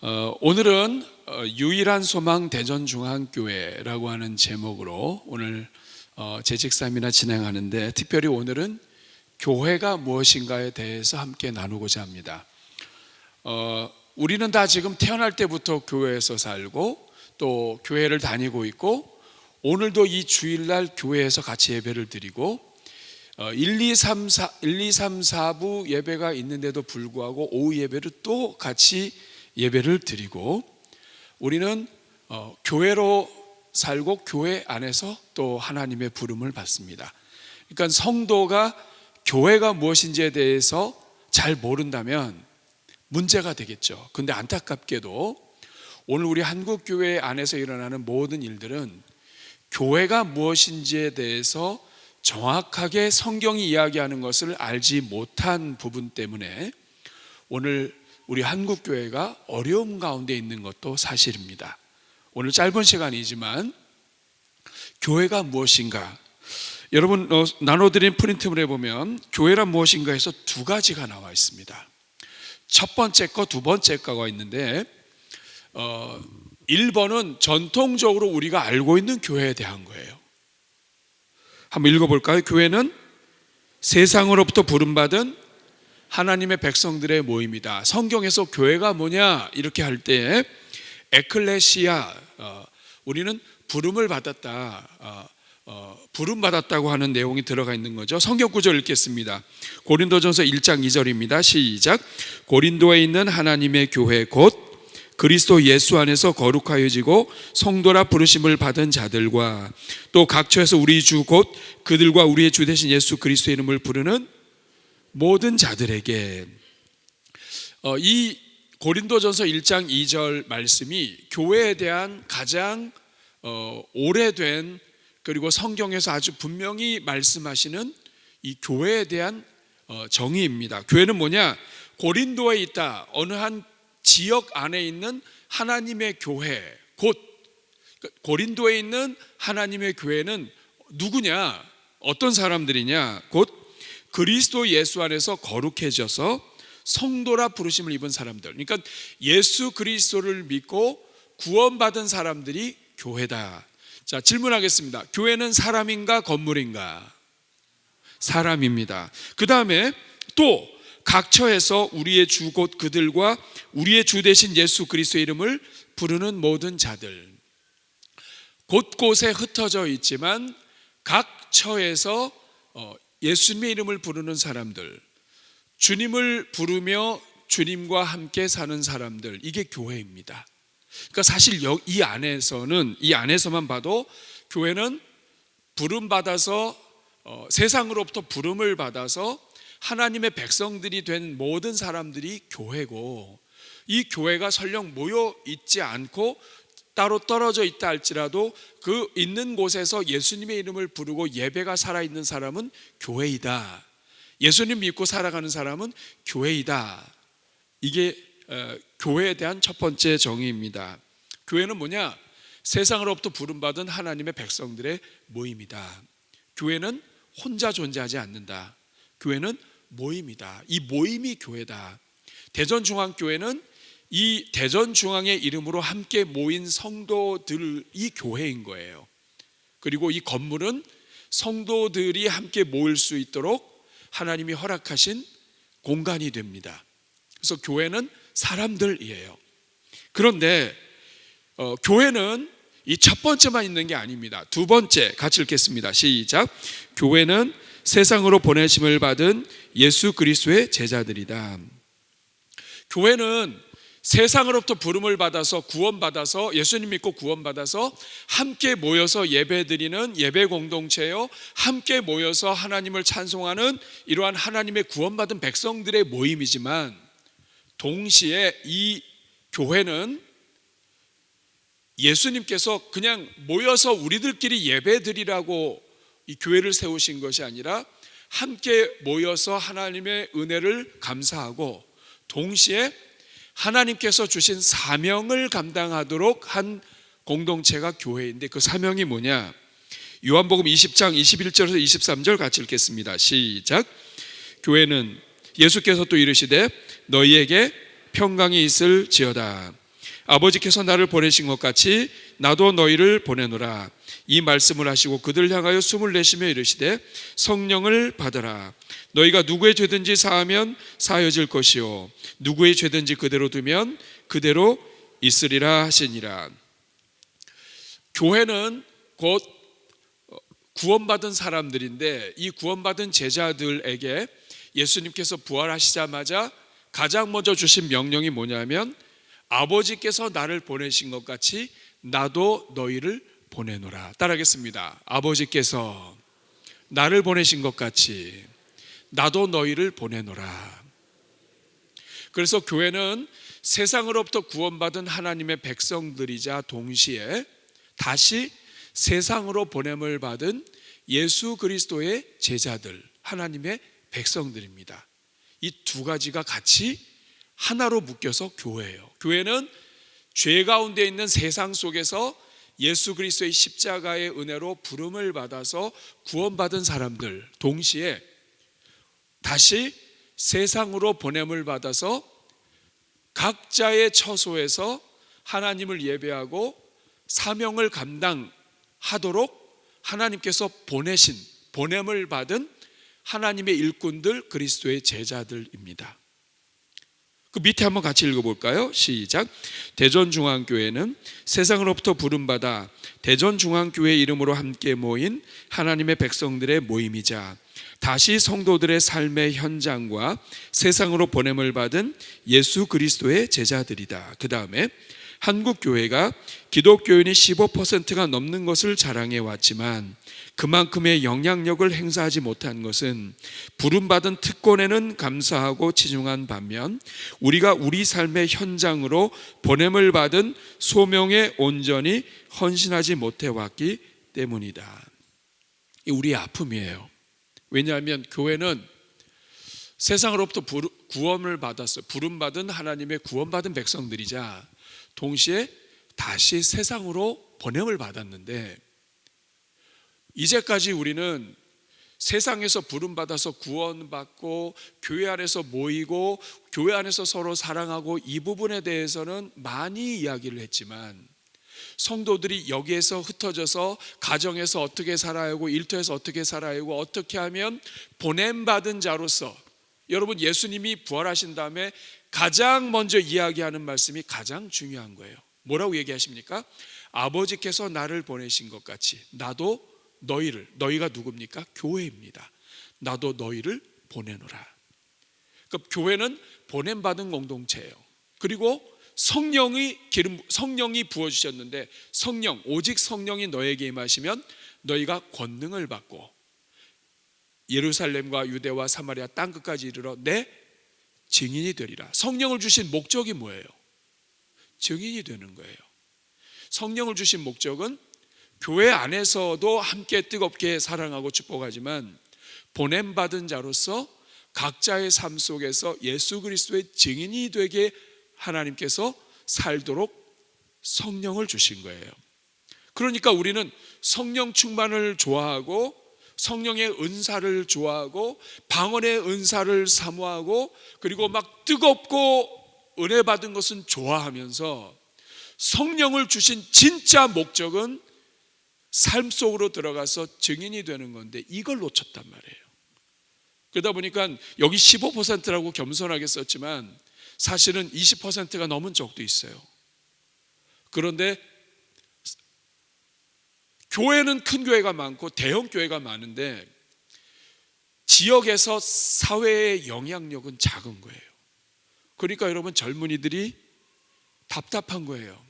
오늘은 유일한 소망 대전중앙교회라고 하는 제목으로 오늘 재직사미나 진행하는데, 특별히 오늘은 교회가 무엇인가에 대해서 함께 나누고자 합니다. 우리는 다 지금 태어날 때부터 교회에서 살고 또 교회를 다니고 있고, 오늘도 이 주일날 교회에서 같이 예배를 드리고 1, 2, 3, 4부 예배가 있는데도 불구하고 오후 예배를 또 같이 예배를 드리고, 우리는 교회로 살고 교회 안에서 또 하나님의 부름을 받습니다. 그러니까 성도가 교회가 무엇인지에 대해서 잘 모른다면 문제가 되겠죠. 근데 안타깝게도 오늘 우리 한국교회 안에서 일어나는 모든 일들은 교회가 무엇인지에 대해서 정확하게 성경이 이야기하는 것을 알지 못한 부분 때문에 오늘 우리 한국교회가 어려움 가운데 있는 것도 사실입니다. 오늘 짧은 시간이지만 교회가 무엇인가, 여러분 나눠드린 프린트물에 보면 교회란 무엇인가 해서 두 가지가 나와 있습니다. 첫 번째 거, 두 번째 거가 있는데 1번은 전통적으로 우리가 알고 있는 교회에 대한 거예요. 한번 읽어볼까요? 교회는 세상으로부터 부름받은 하나님의 백성들의 모임이다. 성경에서 교회가 뭐냐 이렇게 할 때 에클레시아, 우리는 부름을 받았다, 부름받았다고 하는 내용이 들어가 있는 거죠. 성경 구절 읽겠습니다. 고린도전서 1장 2절입니다. 시작. 고린도에 있는 하나님의 교회 곧 그리스도 예수 안에서 거룩하여지고 성도라 부르심을 받은 자들과 또 각처에서 우리 주 곧 그들과 우리의 주 되신 예수 그리스도의 이름을 부르는 모든 자들에게. 이 고린도전서 1장 2절 말씀이 교회에 대한 가장 오래된, 그리고 성경에서 아주 분명히 말씀하시는 이 교회에 대한 정의입니다. 교회는 뭐냐? 고린도에 있다, 어느 한 지역 안에 있는 하나님의 교회, 곧 고린도에 있는 하나님의 교회는 누구냐? 어떤 사람들이냐? 곧 그리스도 예수 안에서 거룩해져서 성도라 부르심을 입은 사람들. 그러니까 예수 그리스도를 믿고 구원받은 사람들이 교회다. 자, 질문하겠습니다. 교회는 사람인가 건물인가? 사람입니다. 그 다음에 또 각처에서 우리의 주 곧 그들과 우리의 주 되신 예수 그리스도의 이름을 부르는 모든 자들. 곳곳에 흩어져 있지만 각 처에서 예수님의 이름을 부르는 사람들, 주님을 부르며 주님과 함께 사는 사람들, 이게 교회입니다. 그러니까 사실 이 안에서만 봐도 교회는 부름받아서, 세상으로부터 부름을 받아서 하나님의 백성들이 된 모든 사람들이 교회고, 이 교회가 설령 모여 있지 않고 따로 떨어져 있다 할지라도 그 있는 곳에서 예수님의 이름을 부르고 예배가 살아있는 사람은 교회이다. 예수님 믿고 살아가는 사람은 교회이다. 이게 교회에 대한 첫 번째 정의입니다. 교회는 뭐냐? 세상으로부터 부름받은 하나님의 백성들의 모임이다. 교회는 혼자 존재하지 않는다. 교회는 모임이다. 이 모임이 교회다. 대전중앙교회는 이 대전중앙의 이름으로 함께 모인 성도들이 교회인 거예요. 그리고 이 건물은 성도들이 함께 모일 수 있도록 하나님이 허락하신 공간이 됩니다. 그래서 교회는 사람들이에요. 그런데 교회는 이 첫 번째만 있는 게 아닙니다. 두 번째 같이 읽겠습니다. 시작. 교회는 세상으로 보내심을 받은 예수 그리스도의 제자들이다. 교회는 세상으로부터 부름을 받아서 구원받아서, 예수님 믿고 구원받아서 함께 모여서 예배드리는 예배 공동체요, 함께 모여서 하나님을 찬송하는 이러한 하나님의 구원받은 백성들의 모임이지만, 동시에 이 교회는 예수님께서 그냥 모여서 우리들끼리 예배드리라고 이 교회를 세우신 것이 아니라 함께 모여서 하나님의 은혜를 감사하고 동시에 하나님께서 주신 사명을 감당하도록 한 공동체가 교회인데, 그 사명이 뭐냐? 요한복음 20장 21절에서 23절 같이 읽겠습니다. 시작. 교회는 예수께서 또 이르시되 너희에게 평강이 있을지어다. 아버지께서 나를 보내신 것 같이 나도 너희를 보내노라. 이 말씀을 하시고 그들 향하여 숨을 내쉬며 이르시되 성령을 받으라. 너희가 누구의 죄든지 사하면 사하여질 것이요 누구의 죄든지 그대로 두면 그대로 있으리라 하시니라. 교회는 곧 구원받은 사람들인데 이 구원받은 제자들에게 예수님께서 부활하시자마자 가장 먼저 주신 명령이 뭐냐면 아버지께서 나를 보내신 것 같이 나도 너희를 보내노라. 따라하겠습니다. 아버지께서 나를 보내신 것 같이 나도 너희를 보내노라. 그래서 교회는 세상으로부터 구원받은 하나님의 백성들이자 동시에 다시 세상으로 보냄을 받은 예수 그리스도의 제자들, 하나님의 백성들입니다. 이 두 가지가 같이 하나로 묶여서 교회예요. 교회는 죄 가운데 있는 세상 속에서 예수 그리스도의 십자가의 은혜로 부름을 받아서 구원받은 사람들, 동시에 다시 세상으로 보냄을 받아서 각자의 처소에서 하나님을 예배하고 사명을 감당하도록 하나님께서 보내신, 보냄을 받은 하나님의 일꾼들, 그리스도의 제자들입니다. 그 밑에 한번 같이 읽어볼까요? 시작. 대전중앙교회는 세상으로부터 부름받아 대전중앙교회 이름으로 함께 모인 하나님의 백성들의 모임이자 다시 성도들의 삶의 현장과 세상으로 보냄을 받은 예수 그리스도의 제자들이다. 그 다음에 한국교회가 기독교인이 15%가 넘는 것을 자랑해 왔지만 그만큼의 영향력을 행사하지 못한 것은 부름받은 특권에는 감사하고 치중한 반면 우리가 우리 삶의 현장으로 보냄을 받은 소명에 온전히 헌신하지 못해 왔기 때문이다. 이 우리의 아픔이에요. 왜냐하면 교회는 세상으로부터 구원을 받았어요. 부름받은 하나님의 구원받은 백성들이자 동시에 다시 세상으로 보냄을 받았는데 이제까지 우리는 세상에서 부름받아서 구원받고 교회 안에서 모이고 교회 안에서 서로 사랑하고 이 부분에 대해서는 많이 이야기를 했지만 성도들이 여기에서 흩어져서 가정에서 어떻게 살아야 하고 일터에서 어떻게 살아야 하고 어떻게 하면 보냄받은 자로서 여러분 예수님이 부활하신 다음에 가장 먼저 이야기하는 말씀이 가장 중요한 거예요. 뭐라고 얘기하십니까? 아버지께서 나를 보내신 것 같이 나도 너희를, 너희가 누굽니까? 교회입니다. 나도 너희를 보내노라. 그러니까 교회는 보냄받은 공동체예요. 그리고 성령이 부어주셨는데 오직 성령이 너에게 임하시면 너희가 권능을 받고 예루살렘과 유대와 사마리아 땅끝까지 이르러 내 증인이 되리라. 성령을 주신 목적이 뭐예요? 증인이 되는 거예요. 성령을 주신 목적은 교회 안에서도 함께 뜨겁게 사랑하고 축복하지만 보냄받은 자로서 각자의 삶 속에서 예수 그리스도의 증인이 되게 하나님께서 살도록 성령을 주신 거예요. 그러니까 우리는 성령 충만을 좋아하고 성령의 은사를 좋아하고 방언의 은사를 사모하고 그리고 막 뜨겁고 은혜 받은 것은 좋아하면서 성령을 주신 진짜 목적은 삶 속으로 들어가서 증인이 되는 건데 이걸 놓쳤단 말이에요. 그러다 보니까 여기 15%라고 겸손하게 썼지만 사실은 20%가 넘은 적도 있어요. 그런데 교회는 큰 교회가 많고 대형 교회가 많은데 지역에서 사회의 영향력은 작은 거예요. 그러니까 여러분 젊은이들이 답답한 거예요.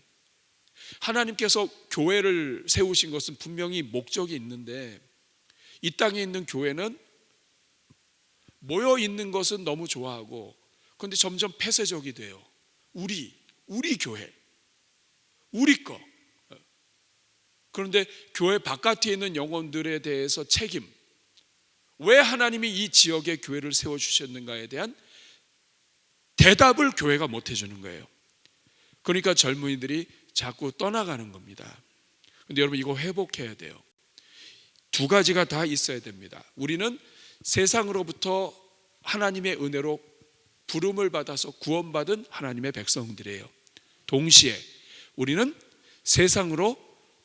하나님께서 교회를 세우신 것은 분명히 목적이 있는데 이 땅에 있는 교회는 모여 있는 것은 너무 좋아하고 그런데 점점 폐쇄적이 돼요. 우리 교회, 우리 거. 그런데 교회 바깥에 있는 영혼들에 대해서 책임, 왜 하나님이 이 지역에 교회를 세워주셨는가에 대한 대답을 교회가 못 해주는 거예요. 그러니까 젊은이들이 자꾸 떠나가는 겁니다. 그런데 여러분 이거 회복해야 돼요. 두 가지가 다 있어야 됩니다. 우리는 세상으로부터 하나님의 은혜로 부름을 받아서 구원받은 하나님의 백성들이에요. 동시에 우리는 세상으로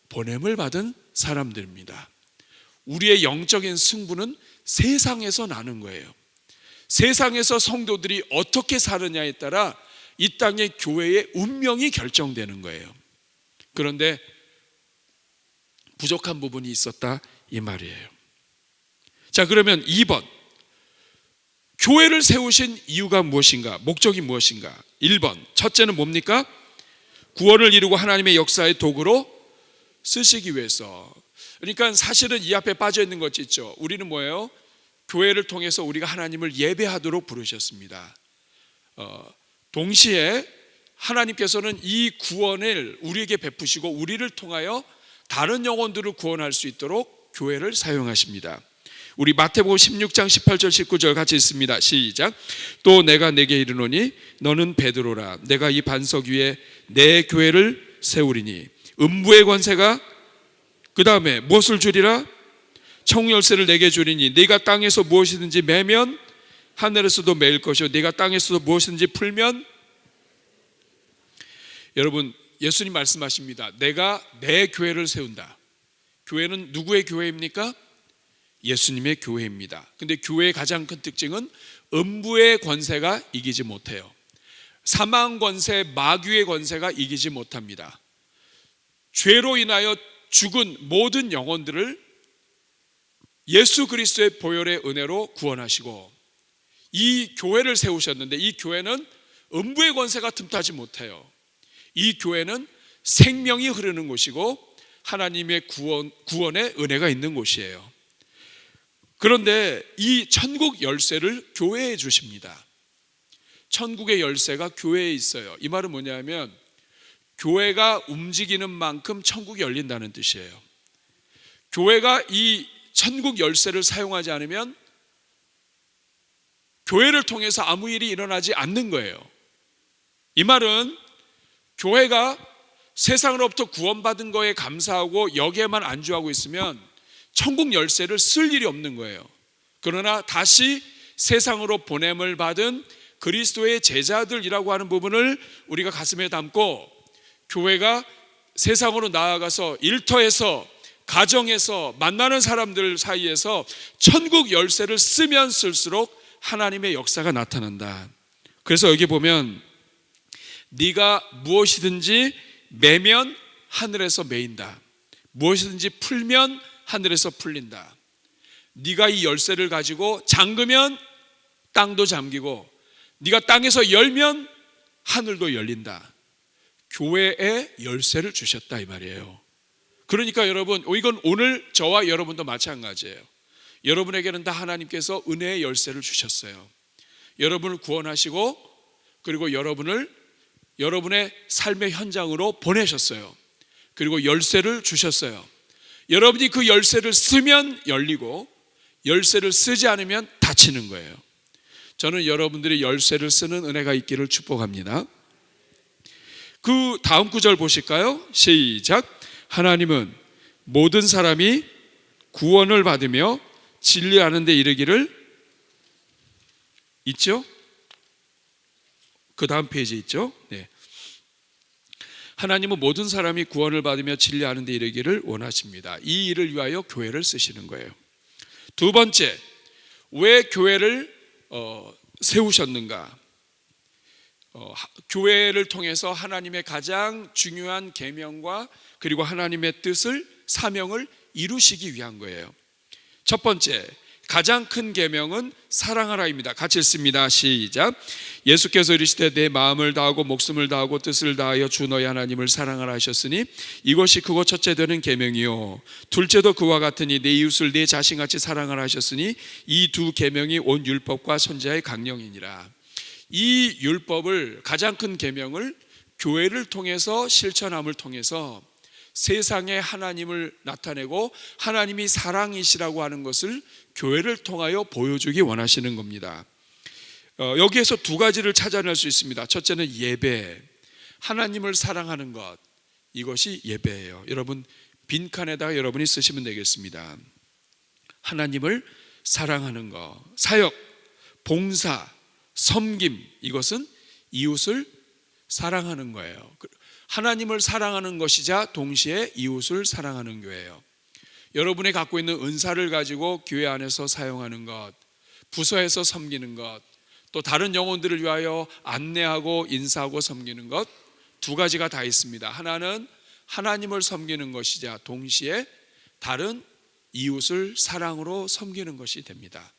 보냄을 받은 사람들입니다. 우리의 영적인 승부는 세상에서 나는 거예요. 세상에서 성도들이 어떻게 사느냐에 따라 이 땅의 교회의 운명이 결정되는 거예요. 그런데 부족한 부분이 있었다 이 말이에요. 자, 그러면 2번, 교회를 세우신 이유가 무엇인가? 목적이 무엇인가? 1번, 첫째는 뭡니까? 구원을 이루고 하나님의 역사의 도구로 쓰시기 위해서. 그러니까 사실은 이 앞에 빠져 있는 것이 있죠. 우리는 뭐예요? 교회를 통해서 우리가 하나님을 예배하도록 부르셨습니다. 동시에 하나님께서는 이 구원을 우리에게 베푸시고 우리를 통하여 다른 영혼들을 구원할 수 있도록 교회를 사용하십니다. 우리 마태복음 16장 18절 19절 같이 읽습니다. 시작. 또 내가 내게 이르노니 너는 베드로라. 내가 이 반석 위에 내 교회를 세우리니 음부의 권세가 그 다음에 무엇을 주리라? 천국 열쇠를 내게 주리니 네가 땅에서 무엇이든지 매면 하늘에서도 매일 것이요 네가 땅에서도 무엇이든지 풀면. 여러분, 예수님 말씀하십니다. 내가 내 교회를 세운다. 교회는 누구의 교회입니까? 예수님의 교회입니다. 근데 교회의 가장 큰 특징은 음부의 권세가 이기지 못해요. 사망 권세, 마귀의 권세가 이기지 못합니다. 죄로 인하여 죽은 모든 영혼들을 예수 그리스도의 보혈의 은혜로 구원하시고 이 교회를 세우셨는데, 이 교회는 음부의 권세가 틈타지 못해요. 이 교회는 생명이 흐르는 곳이고 하나님의 구원의 은혜가 있는 곳이에요. 그런데 이 천국 열쇠를 교회에 주십니다. 천국의 열쇠가 교회에 있어요. 이 말은 뭐냐면 교회가 움직이는 만큼 천국이 열린다는 뜻이에요. 교회가 이 천국 열쇠를 사용하지 않으면 교회를 통해서 아무 일이 일어나지 않는 거예요. 이 말은 교회가 세상으로부터 구원받은 거에 감사하고 여기에만 안주하고 있으면 천국 열쇠를 쓸 일이 없는 거예요. 그러나 다시 세상으로 보냄을 받은 그리스도의 제자들이라고 하는 부분을 우리가 가슴에 담고 교회가 세상으로 나아가서 일터에서, 가정에서, 만나는 사람들 사이에서 천국 열쇠를 쓰면 쓸수록 하나님의 역사가 나타난다. 그래서 여기 보면 네가 무엇이든지 매면 하늘에서 매인다. 무엇이든지 풀면 하늘에서 풀린다. 네가 이 열쇠를 가지고 잠그면 땅도 잠기고 네가 땅에서 열면 하늘도 열린다. 교회에 열쇠를 주셨다 이 말이에요. 그러니까 여러분, 이건 오늘 저와 여러분도 마찬가지예요. 여러분에게는 다 하나님께서 은혜의 열쇠를 주셨어요. 여러분을 구원하시고 그리고 여러분을 여러분의 삶의 현장으로 보내셨어요. 그리고 열쇠를 주셨어요. 여러분이 그 열쇠를 쓰면 열리고 열쇠를 쓰지 않으면 닫히는 거예요. 저는 여러분들이 열쇠를 쓰는 은혜가 있기를 축복합니다. 그 다음 구절 보실까요? 시작. 하나님은 모든 사람이 구원을 받으며 진리하는 데 이르기를, 있죠? 그 다음 페이지 있죠? 네. 하나님은 모든 사람이 구원을 받으며 진리하는 데 이르기를 원하십니다. 이 일을 위하여 교회를 쓰시는 거예요. 두 번째, 왜 교회를 세우셨는가? 교회를 통해서 하나님의 가장 중요한 계명과 그리고 하나님의 뜻을, 사명을 이루시기 위한 거예요. 첫 번째, 가장 큰 계명은 사랑하라입니다. 같이 읽습니다. 시작. 예수께서 이르시되 내 마음을 다하고 목숨을 다하고 뜻을 다하여 주 너희 하나님을 사랑하라 하셨으니 이것이 크고 첫째 되는 계명이요 둘째도 그와 같으니 내 이웃을 내 자신같이 사랑하라 하셨으니 이 두 계명이 온 율법과 선지자의 강령이니라. 이 율법을, 가장 큰 계명을 교회를 통해서, 실천함을 통해서 세상에 하나님을 나타내고 하나님이 사랑이시라고 하는 것을 교회를 통하여 보여주기 원하시는 겁니다. 여기에서 두 가지를 찾아낼 수 있습니다. 첫째는 예배, 하나님을 사랑하는 것, 이것이 예배예요. 여러분 빈칸에다가 여러분이 쓰시면 되겠습니다. 하나님을 사랑하는 것, 사역, 봉사, 섬김, 이것은 이웃을 사랑하는 거예요. 하나님을 사랑하는 것이자 동시에 이웃을 사랑하는 교회예요. 여러분이 갖고 있는 은사를 가지고 교회 안에서 사용하는 것, 부서에서 섬기는 것, 또 다른 영혼들을 위하여 안내하고 인사하고 섬기는 것, 두 가지가 다 있습니다. 하나는 하나님을 섬기는 것이자 동시에 다른 이웃을 사랑으로 섬기는 것이 됩니다.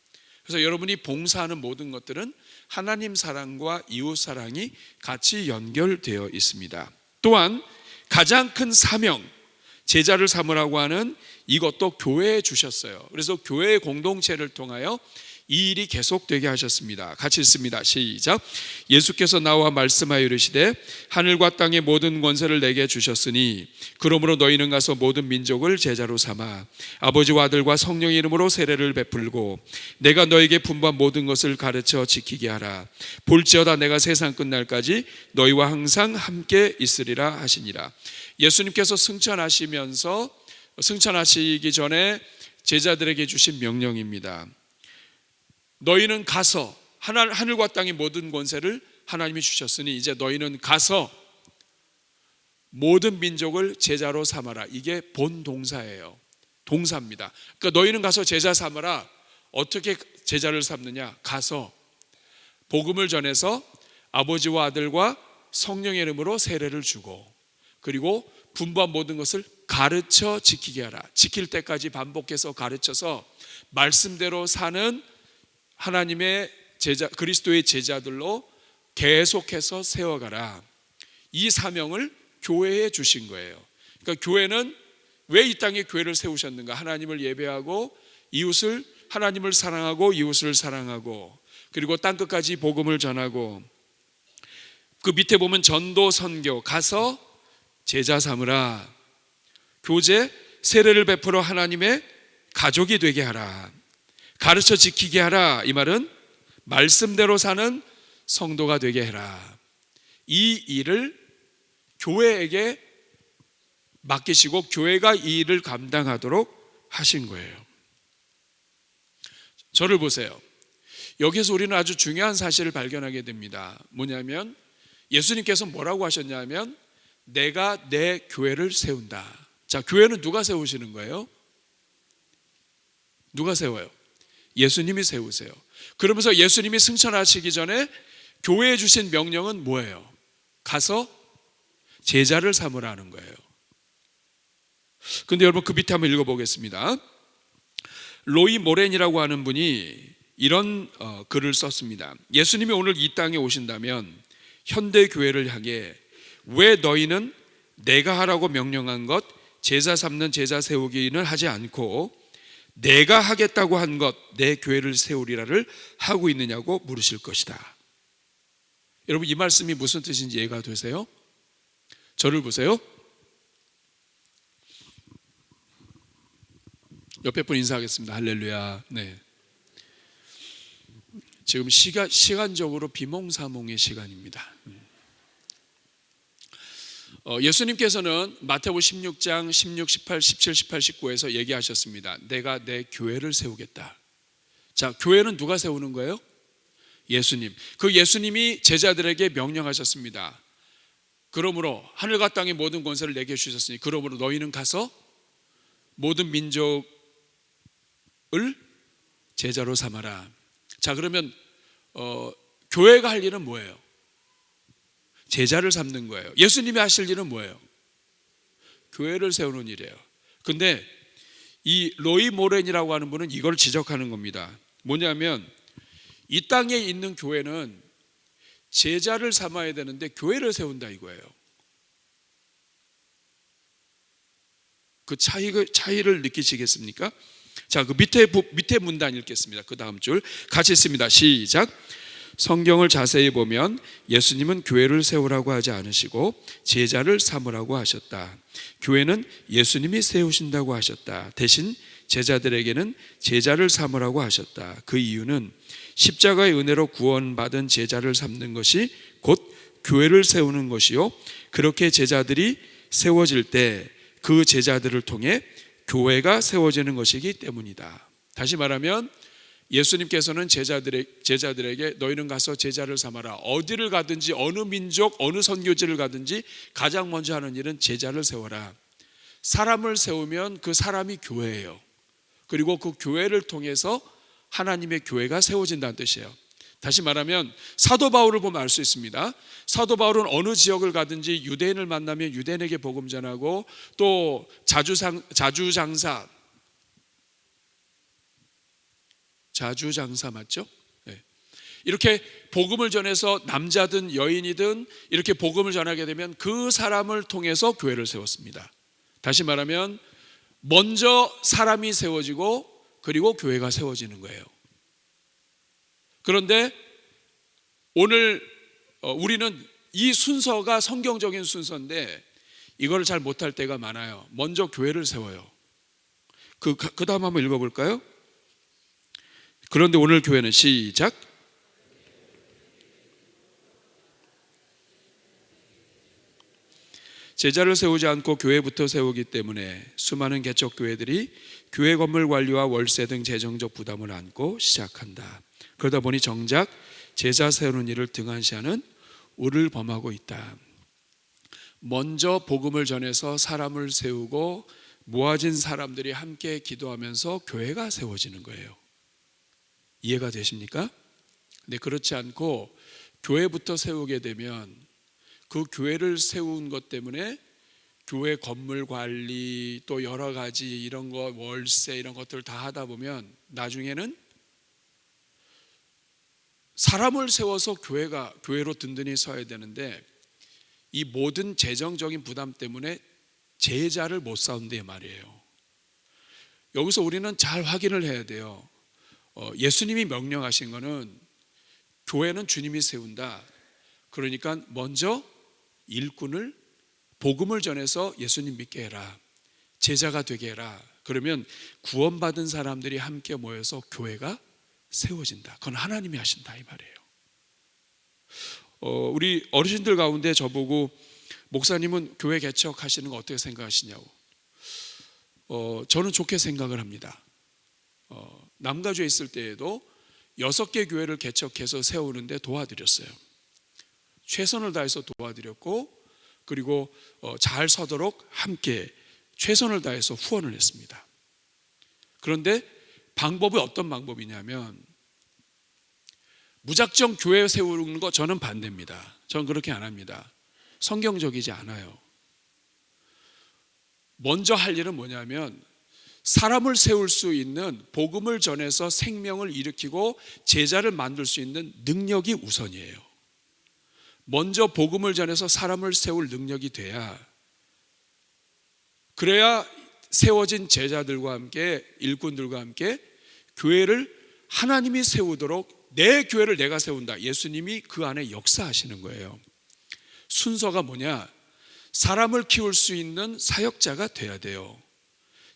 그래서 여러분이 봉사하는 모든 것들은 하나님 사랑과 이웃 사랑이 같이 연결되어 있습니다. 또한 가장 큰 사명, 제자를 삼으라고 하는 이것도 교회에 주셨어요. 그래서 교회의 공동체를 통하여 이 일이 계속되게 하셨습니다. 같이 읽습니다. 시작. 예수께서 나와 말씀하여 이르시되 하늘과 땅의 모든 권세를 내게 주셨으니 그러므로 너희는 가서 모든 민족을 제자로 삼아 아버지와 아들과 성령의 이름으로 세례를 베풀고 내가 너에게 분부한 모든 것을 가르쳐 지키게 하라. 볼지어다 내가 세상 끝날까지 너희와 항상 함께 있으리라 하시니라. 예수님께서 승천하시기 전에 제자들에게 주신 명령입니다. 너희는 가서 하늘과 땅의 모든 권세를 하나님이 주셨으니 이제 너희는 가서 모든 민족을 제자로 삼아라. 이게 본 동사예요. 동사입니다. 그러니까 너희는 가서 제자 삼아라. 어떻게 제자를 삼느냐? 가서 복음을 전해서 아버지와 아들과 성령의 이름으로 세례를 주고 그리고 분부한 모든 것을 가르쳐 지키게 하라. 지킬 때까지 반복해서 가르쳐서 말씀대로 사는 하나님의 제자, 그리스도의 제자들로 계속해서 세워가라. 이 사명을 교회에 주신 거예요. 그러니까 교회는 왜 이 땅에 교회를 세우셨는가? 하나님을 예배하고 하나님을 사랑하고 이웃을 사랑하고 그리고 땅끝까지 복음을 전하고 그 밑에 보면 전도 선교 가서 제자 삼으라. 교제 세례를 베풀어 하나님의 가족이 되게 하라. 가르쳐 지키게 하라. 이 말은 말씀대로 사는 성도가 되게 해라. 이 일을 교회에게 맡기시고 교회가 이 일을 감당하도록 하신 거예요. 저를 보세요. 여기서 우리는 아주 중요한 사실을 발견하게 됩니다. 뭐냐면 예수님께서 뭐라고 하셨냐면 내가 내 교회를 세운다. 자, 교회는 누가 세우시는 거예요? 누가 세워요? 예수님이 세우세요. 그러면서 예수님이 승천하시기 전에 교회에 주신 명령은 뭐예요? 가서 제자를 삼으라는 거예요. 근데 여러분 그 밑에 한번 읽어보겠습니다. 로이 모렌이라고 하는 분이 이런 글을 썼습니다. 예수님이 오늘 이 땅에 오신다면 현대 교회를 향해 왜 너희는 내가 하라고 명령한 것 제자 삼는 제자 세우기는 하지 않고 내가 하겠다고 한 것 내 교회를 세우리라를 하고 있느냐고 물으실 것이다. 여러분 이 말씀이 무슨 뜻인지 이해가 되세요? 저를 보세요. 옆에 분 인사하겠습니다. 할렐루야. 네. 지금 시간적으로 비몽사몽의 시간입니다. 예수님께서는 마태복음 16장 16, 18, 17, 18, 19에서 얘기하셨습니다. 내가 내 교회를 세우겠다. 자, 교회는 누가 세우는 거예요? 예수님. 그 예수님이 제자들에게 명령하셨습니다. 그러므로 하늘과 땅의 모든 권세를 내게 주셨으니 그러므로 너희는 가서 모든 민족을 제자로 삼아라. 자, 그러면 교회가 할 일은 뭐예요? 제자를 삼는 거예요. 예수님이 하실 일은 뭐예요? 교회를 세우는 일이에요. 근데 이 로이 모렌이라고 하는 분은 이걸 지적하는 겁니다. 뭐냐면 이 땅에 있는 교회는 제자를 삼아야 되는데 교회를 세운다 이거예요. 그 차이를 느끼시겠습니까? 자, 그 밑에 문단 읽겠습니다. 그 다음 줄 같이 읽습니다. 시작. 성경을 자세히 보면 예수님은 교회를 세우라고 하지 않으시고 제자를 삼으라고 하셨다. 교회는 예수님이 세우신다고 하셨다. 대신 제자들에게는 제자를 삼으라고 하셨다. 그 이유는 십자가의 은혜로 구원받은 제자를 삼는 것이 곧 교회를 세우는 것이요 그렇게 제자들이 세워질 때 그 제자들을 통해 교회가 세워지는 것이기 때문이다. 다시 말하면 예수님께서는 제자들에게 너희는 가서 제자를 삼아라. 어디를 가든지 어느 민족 어느 선교지를 가든지 가장 먼저 하는 일은 제자를 세워라. 사람을 세우면 그 사람이 교회예요. 그리고 그 교회를 통해서 하나님의 교회가 세워진다는 뜻이에요. 다시 말하면 사도 바울을 보면 알 수 있습니다. 사도 바울은 어느 지역을 가든지 유대인을 만나면 유대인에게 복음 전하고, 또 자주장사 맞죠? 네. 이렇게 복음을 전해서 남자든 여인이든 이렇게 복음을 전하게 되면 그 사람을 통해서 교회를 세웠습니다. 다시 말하면 먼저 사람이 세워지고 그리고 교회가 세워지는 거예요. 그런데 오늘 우리는 이 순서가 성경적인 순서인데 이걸 잘 못할 때가 많아요. 먼저 교회를 세워요. 그 다음 한번 읽어볼까요? 그런데 오늘 교회는 시작. 제자를 세우지 않고 교회부터 세우기 때문에 수많은 개척 교회들이 교회 건물 관리와 월세 등 재정적 부담을 안고 시작한다. 그러다 보니 정작 제자 세우는 일을 등한시하는 우를 범하고 있다. 먼저 복음을 전해서 사람을 세우고 모아진 사람들이 함께 기도하면서 교회가 세워지는 거예요. 이해가 되십니까? 근데 그렇지 않고 교회부터 세우게 되면 그 교회를 세운 것 때문에 교회 건물 관리 또 여러 가지 이런 거 월세 이런 것들 다 하다 보면 나중에는 사람을 세워서 교회로 든든히 서야 되는데 이 모든 재정적인 부담 때문에 제자를 못 세운단 말이에요. 여기서 우리는 잘 확인을 해야 돼요. 예수님이 명령하신 거는 교회는 주님이 세운다. 그러니까 먼저 일꾼을 복음을 전해서 예수님 믿게 해라. 제자가 되게 해라. 그러면 구원받은 사람들이 함께 모여서 교회가 세워진다. 그건 하나님이 하신다 이 말이에요. 우리 어르신들 가운데 저보고 목사님은 교회 개척하시는 거 어떻게 생각하시냐고. 저는 좋게 생각을 합니다. 남가주에 있을 때에도 6개 교회를 개척해서 세우는데 도와드렸어요. 최선을 다해서 도와드렸고, 그리고 잘 서도록 함께 최선을 다해서 후원을 했습니다. 그런데 방법이 어떤 방법이냐면 무작정 교회 세우는 거 저는 반대입니다. 저는 그렇게 안 합니다. 성경적이지 않아요. 먼저 할 일은 뭐냐면 사람을 세울 수 있는 복음을 전해서 생명을 일으키고 제자를 만들 수 있는 능력이 우선이에요. 먼저 복음을 전해서 사람을 세울 능력이 그래야 세워진 제자들과 함께 일꾼들과 함께 교회를 하나님이 세우도록 내 교회를 내가 세운다. 예수님이 그 안에 역사하시는 거예요. 순서가 뭐냐? 사람을 키울 수 있는 사역자가 돼야 돼요.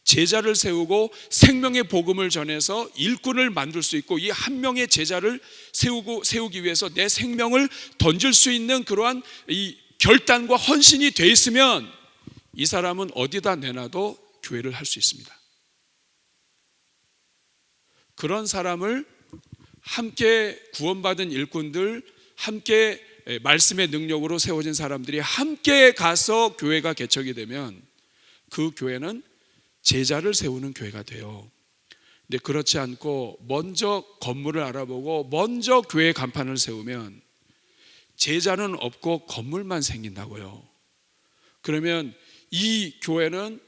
제자를 세우고 생명의 복음을 전해서 일꾼을 만들 수 있고, 이 한 명의 제자를 세우기 위해서 내 생명을 던질 수 있는 그러한 이 결단과 헌신이 돼 있으면 이 사람은 어디다 내놔도 교회를 할 수 있습니다. 그런 사람을 함께 구원받은 일꾼들, 함께 말씀의 능력으로 세워진 사람들이 함께 가서 교회가 개척이 되면 그 교회는 제자를 세우는 교회가 돼요. 근데 그렇지 않고 먼저 건물을 알아보고 먼저 교회 간판을 세우면 제자는 없고 건물만 생긴다고요. 그러면 이 교회는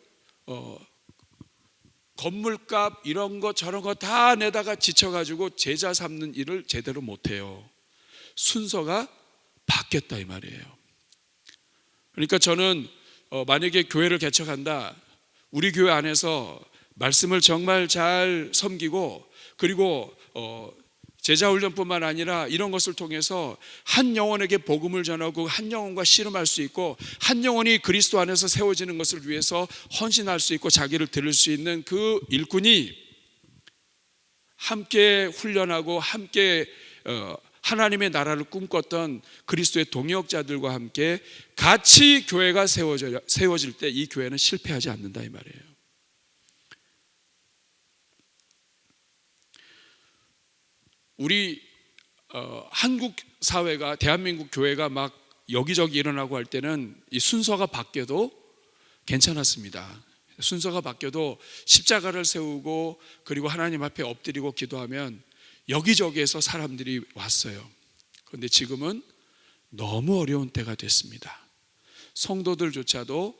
건물값 이런 거 저런 거 다 내다가 지쳐가지고 제자 삼는 일을 제대로 못해요. 순서가 바뀌었다 이 말이에요. 그러니까 저는 만약에 교회를 개척한다, 우리 교회 안에서 말씀을 정말 잘 섬기고, 그리고 제자 훈련뿐만 아니라 이런 것을 통해서 한 영혼에게 복음을 전하고 한 영혼과 씨름할 수 있고, 한 영혼이 그리스도 안에서 세워지는 것을 위해서 헌신할 수 있고 자기를 드릴 수 있는 그 일꾼이 함께 훈련하고 함께 하나님의 나라를 꿈꿨던 그리스도의 동역자들과 함께 같이 교회가 세워질 때 이 교회는 실패하지 않는다 이 말이에요. 우리 한국 사회가, 대한민국 교회가 막 여기저기 일어나고 할 때는 이 순서가 바뀌어도 괜찮았습니다. 순서가 바뀌어도 십자가를 세우고 그리고 하나님 앞에 엎드리고 기도하면 여기저기에서 사람들이 왔어요. 그런데 지금은 너무 어려운 때가 됐습니다. 성도들조차도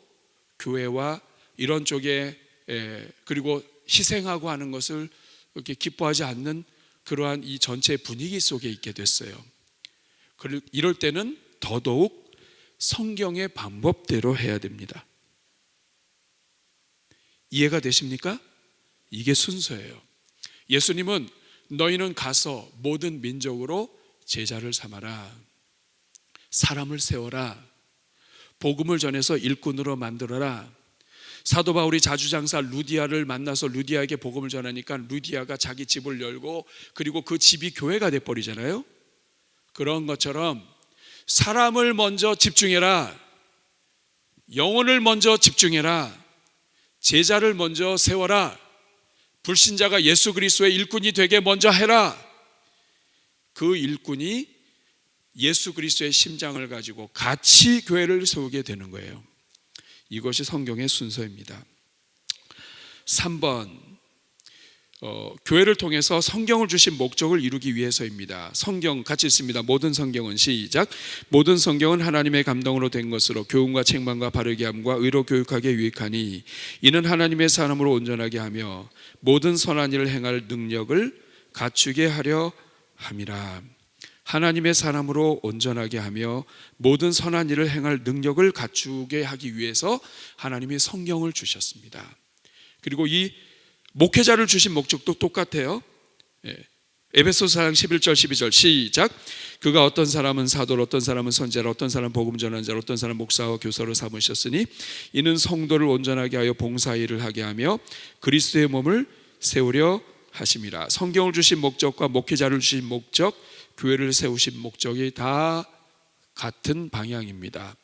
교회와 이런 쪽에 그리고 희생하고 하는 것을 이렇게 기뻐하지 않는 그러한 이 전체 분위기 속에 있게 됐어요. 이럴 때는 더더욱 성경의 방법대로 해야 됩니다. 이해가 되십니까? 이게 순서예요. 예수님은 너희는 가서 모든 민족으로 제자를 삼아라, 사람을 세워라, 복음을 전해서 일꾼으로 만들어라. 사도 바울이 자주장사 루디아를 만나서 루디아에게 복음을 전하니까 루디아가 자기 집을 열고 그리고 그 집이 교회가 돼버리잖아요. 그런 것처럼 사람을 먼저 집중해라, 영혼을 먼저 집중해라, 제자를 먼저 세워라, 불신자가 예수 그리스도의 일꾼이 되게 먼저 해라. 그 일꾼이 예수 그리스도의 심장을 가지고 같이 교회를 세우게 되는 거예요. 이것이 성경의 순서입니다. 3번, 교회를 통해서 성경을 주신 목적을 이루기 위해서입니다. 성경 같이 읽습니다. 모든 성경은, 시작. 모든 성경은 하나님의 감동으로 된 것으로 교훈과 책망과 바르게 함과 의로 교육하게 유익하니 이는 하나님의 사람으로 온전하게 하며 모든 선한 일을 행할 능력을 갖추게 하려 함이라. 하나님의 사람으로 온전하게 하며 모든 선한 일을 행할 능력을 갖추게 하기 위해서 하나님이 성경을 주셨습니다. 그리고 이 목회자를 주신 목적도 똑같아요. 에베소서 4장 11절 12절 시작. 그가 어떤 사람은 사도로, 어떤 사람은 선지자로, 어떤 사람은 복음 전하는 자로, 어떤 사람은 목사와 교사로 삼으셨으니 이는 성도를 온전하게 하여 봉사일을 하게 하며 그리스도의 몸을 세우려 하심이라. 성경을 주신 목적과 목회자를 주신 목적, 교회를 세우신 목적이 다 같은 방향입니다.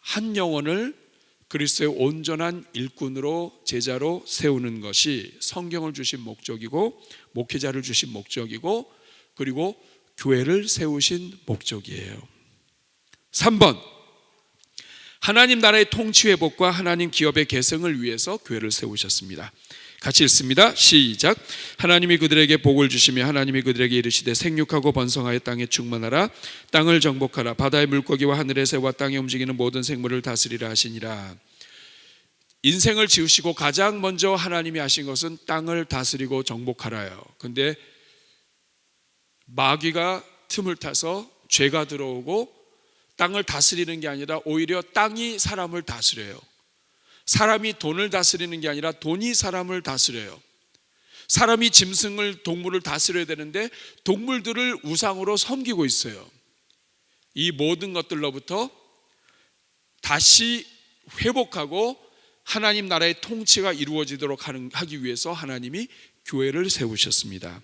한 영혼을 그리스도의 온전한 일꾼으로, 제자로 세우는 것이 성경을 주신 목적이고 목회자를 주신 목적이고 그리고 교회를 세우신 목적이에요. 3번, 하나님 나라의 통치 회복과 하나님 기업의 계승을 위해서 교회를 세우셨습니다. 같이 읽습니다. 시작. 하나님이 그들에게 복을 주시며 하나님이 그들에게 이르시되 생육하고 번성하여 땅에 충만하라, 땅을 정복하라, 바다의 물고기와 하늘의 새와 땅에 움직이는 모든 생물을 다스리라 하시니라. 인생을 지으시고 가장 먼저 하나님이 하신 것은 땅을 다스리고 정복하라요. 근데 마귀가 틈을 타서 죄가 들어오고 땅을 다스리는 게 아니라 오히려 땅이 사람을 다스려요. 사람이 돈을 다스리는 게 아니라 돈이 사람을 다스려요. 사람이 짐승을, 동물을 다스려야 되는데 동물들을 우상으로 섬기고 있어요. 이 모든 것들로부터 다시 회복하고 하나님 나라의 통치가 이루어지도록 하기 위해서 하나님이 교회를 세우셨습니다.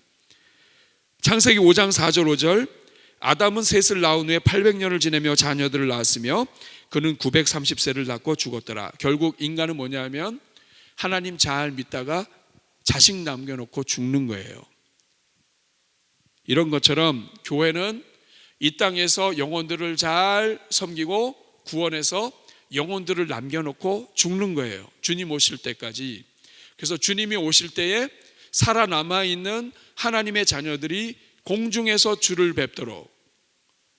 창세기 5장 4절 5절 아담은 셋을 낳은 후에 800년을 지내며 자녀들을 낳았으며 그는 930세를 낳고 죽었더라. 결국 인간은 뭐냐면 하나님 잘 믿다가 자식 남겨놓고 죽는 거예요. 이런 것처럼 교회는 이 땅에서 영혼들을 잘 섬기고 구원해서 영혼들을 남겨놓고 죽는 거예요. 주님 오실 때까지. 그래서 주님이 오실 때에 살아남아있는 하나님의 자녀들이 공중에서 주를 뵙도록,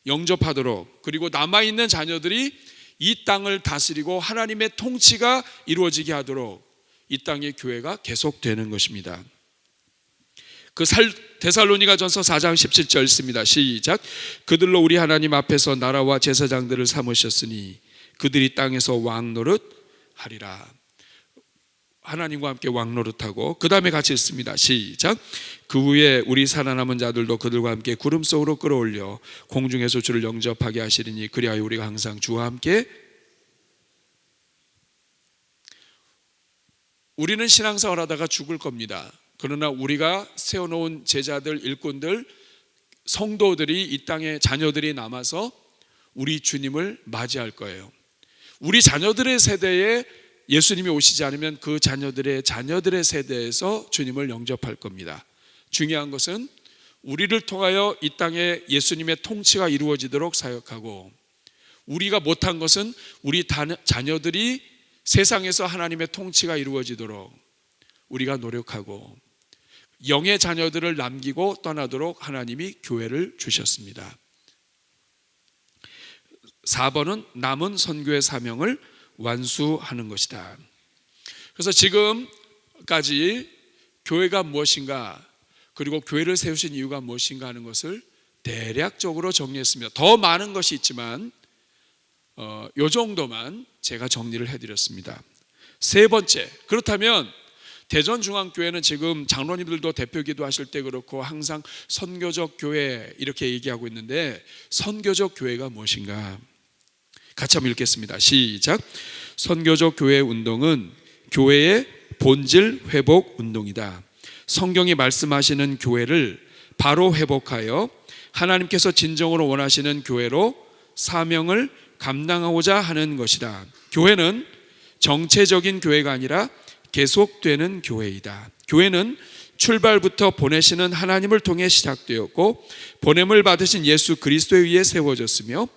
영접하도록, 그리고 남아있는 자녀들이 이 땅을 다스리고 하나님의 통치가 이루어지게 하도록 이 땅의 교회가 계속되는 것입니다. 그 데살로니가전서 4장 17절 읽습니다. 시작. 그들로 우리 하나님 앞에서 나라와 제사장들을 삼으셨으니 그들이 땅에서 왕노릇 하리라. 하나님과 함께 왕노릇하고 그 다음에 같이 읽습니다. 시작. 그 후에 우리 살아남은 자들도 그들과 함께 구름 속으로 끌어올려 공중에서 주를 영접하게 하시리니 그리하여 우리가 항상 주와 함께. 우리는 신앙생활 하다가 죽을 겁니다. 그러나 우리가 세워놓은 제자들, 일꾼들, 성도들이 이 땅에 자녀들이 남아서 우리 주님을 맞이할 거예요. 우리 자녀들의 세대에 예수님이 오시지 않으면 그 자녀들의 세대에서 주님을 영접할 겁니다. 중요한 것은 우리를 통하여 이 땅에 예수님의 통치가 이루어지도록 사역하고, 우리가 못한 것은 우리 자녀들이 세상에서 하나님의 통치가 이루어지도록 우리가 노력하고, 영의 자녀들을 남기고 떠나도록 하나님이 교회를 주셨습니다. 4번은 남은 선교의 사명을 완수하는 것이다. 그래서 지금까지 교회가 무엇인가, 그리고 교회를 세우신 이유가 무엇인가 하는 것을 대략적으로 정리했습니다. 더 많은 것이 있지만 요 정도만 제가 정리를 해드렸습니다. 세 번째, 그렇다면 대전중앙교회는 지금 장로님들도 대표기도 하실 때 그렇고 항상 선교적 교회 이렇게 얘기하고 있는데, 선교적 교회가 무엇인가? 같이 한번 읽겠습니다. 시작. 선교적 교회 운동은 교회의 본질 회복 운동이다. 성경이 말씀하시는 교회를 바로 회복하여 하나님께서 진정으로 원하시는 교회로 사명을 감당하고자 하는 것이다. 교회는 정체적인 교회가 아니라 계속되는 교회이다. 교회는 출발부터 보내시는 하나님을 통해 시작되었고, 보냄을 받으신 예수 그리스도에 의해 세워졌으며,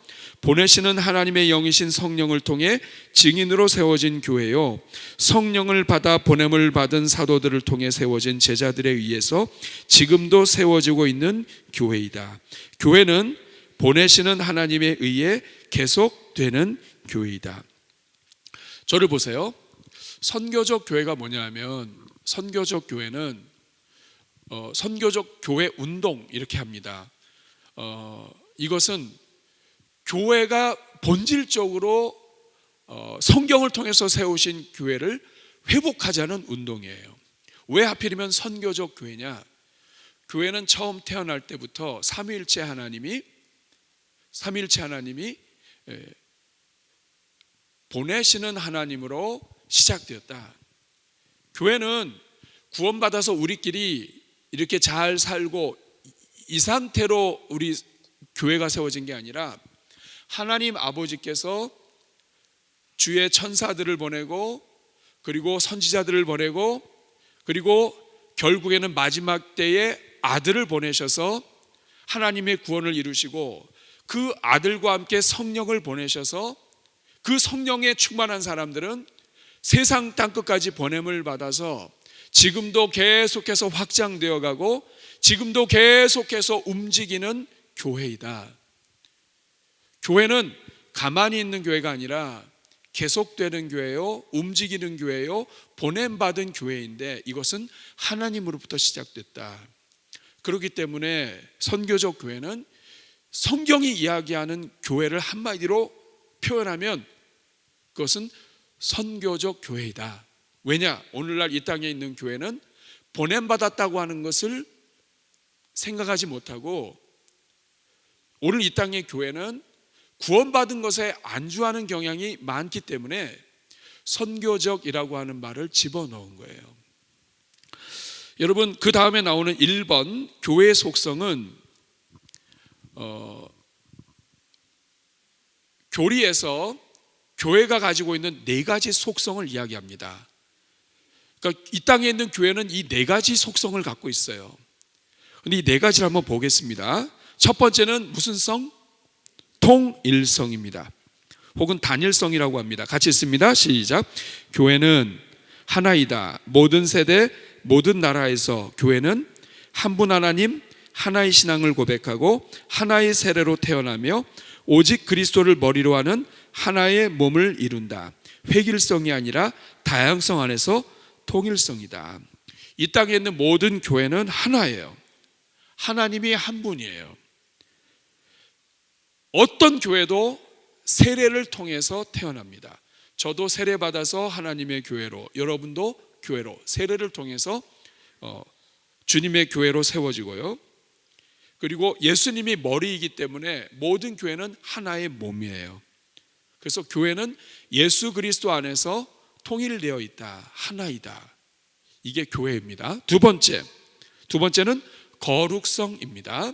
보내시는 하나님의 영이신 성령을 통해 증인으로 세워진 교회요, 성령을 받아 보냄을 받은 사도들을 통해 세워진 제자들에 의해서 지금도 세워지고 있는 교회이다. 교회는 보내시는 하나님에 의해 계속되는 교회이다. 저를 보세요. 선교적 교회가 뭐냐 하면, 선교적 교회는 선교적 교회 운동 이렇게 합니다. 이것은 교회가 본질적으로 성경을 통해서 세우신 교회를 회복하자는 운동이에요. 왜 하필이면 선교적 교회냐? 교회는 처음 태어날 때부터 삼위일체 하나님이 보내시는 하나님으로 시작되었다. 교회는 구원받아서 우리끼리 이렇게 잘 살고 이 상태로 우리 교회가 세워진 게 아니라, 하나님 아버지께서 주의 천사들을 보내고, 그리고 선지자들을 보내고, 그리고 결국에는 마지막 때에 아들을 보내셔서 하나님의 구원을 이루시고, 그 아들과 함께 성령을 보내셔서 그 성령에 충만한 사람들은 세상 땅끝까지 보냄을 받아서 지금도 계속해서 확장되어 가고, 지금도 계속해서 움직이는 교회이다. 교회는 가만히 있는 교회가 아니라 계속되는 교회요, 움직이는 교회요, 보냄받은 교회인데, 이것은 하나님으로부터 시작됐다. 그렇기 때문에 선교적 교회는 성경이 이야기하는 교회를 한마디로 표현하면 그것은 선교적 교회이다. 왜냐? 오늘날 이 땅에 있는 교회는 보냄받았다고 하는 것을 생각하지 못하고, 오늘 이 땅의 교회는 구원받은 것에 안주하는 경향이 많기 때문에 선교적이라고 하는 말을 집어넣은 거예요. 여러분, 그 다음에 나오는 1번 교회의 속성은 교리에서 교회가 가지고 있는 4가지 속성을 이야기합니다. 그러니까 이 땅에 있는 교회는 이 4가지 속성을 갖고 있어요. 근데 이 4가지를 한번 보겠습니다. 첫 번째는 무슨 성? 통일성입니다. 혹은 단일성이라고 합니다. 같이 읽습니다. 시작. 교회는 하나이다. 모든 세대, 모든 나라에서 교회는 한 분 하나님, 하나의 신앙을 고백하고 하나의 세례로 태어나며 오직 그리스도를 머리로 하는 하나의 몸을 이룬다. 획일성이 아니라 다양성 안에서 통일성이다. 이 땅에 있는 모든 교회는 하나예요. 하나님이 한 분이에요. 어떤 교회도 세례를 통해서 태어납니다. 저도 세례 받아서 하나님의 교회로, 여러분도 교회로 세례를 통해서 주님의 교회로 세워지고요. 그리고 예수님이 머리이기 때문에 모든 교회는 하나의 몸이에요. 그래서 교회는 예수 그리스도 안에서 통일되어 있다. 하나이다. 이게 교회입니다. 두 번째는 거룩성입니다.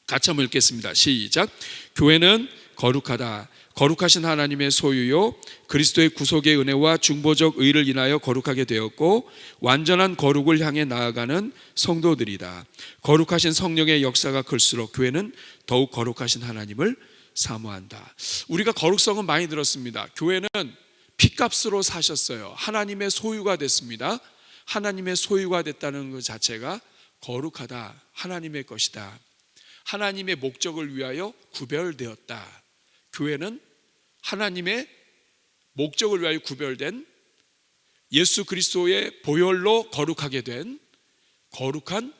같이 한번 읽겠습니다. 시작. 교회는 거룩하다. 거룩하신 하나님의 소유요 그리스도의 구속의 은혜와 중보적 의를 인하여 거룩하게 되었고 완전한 거룩을 향해 나아가는 성도들이다. 거룩하신 성령의 역사가 클수록 교회는 더욱 거룩하신 하나님을 사모한다. 우리가 거룩성은 많이 들었습니다. 교회는 핏값으로 사셨어요. 하나님의 소유가 됐습니다. 하나님의 소유가 됐다는 것 자체가 거룩하다. 하나님의 것이다. 하나님의 목적을 위하여 구별되었다. 교회는 하나님의 목적을 위하여 구별된 예수 그리스도의 보혈로 거룩하게 된 거룩한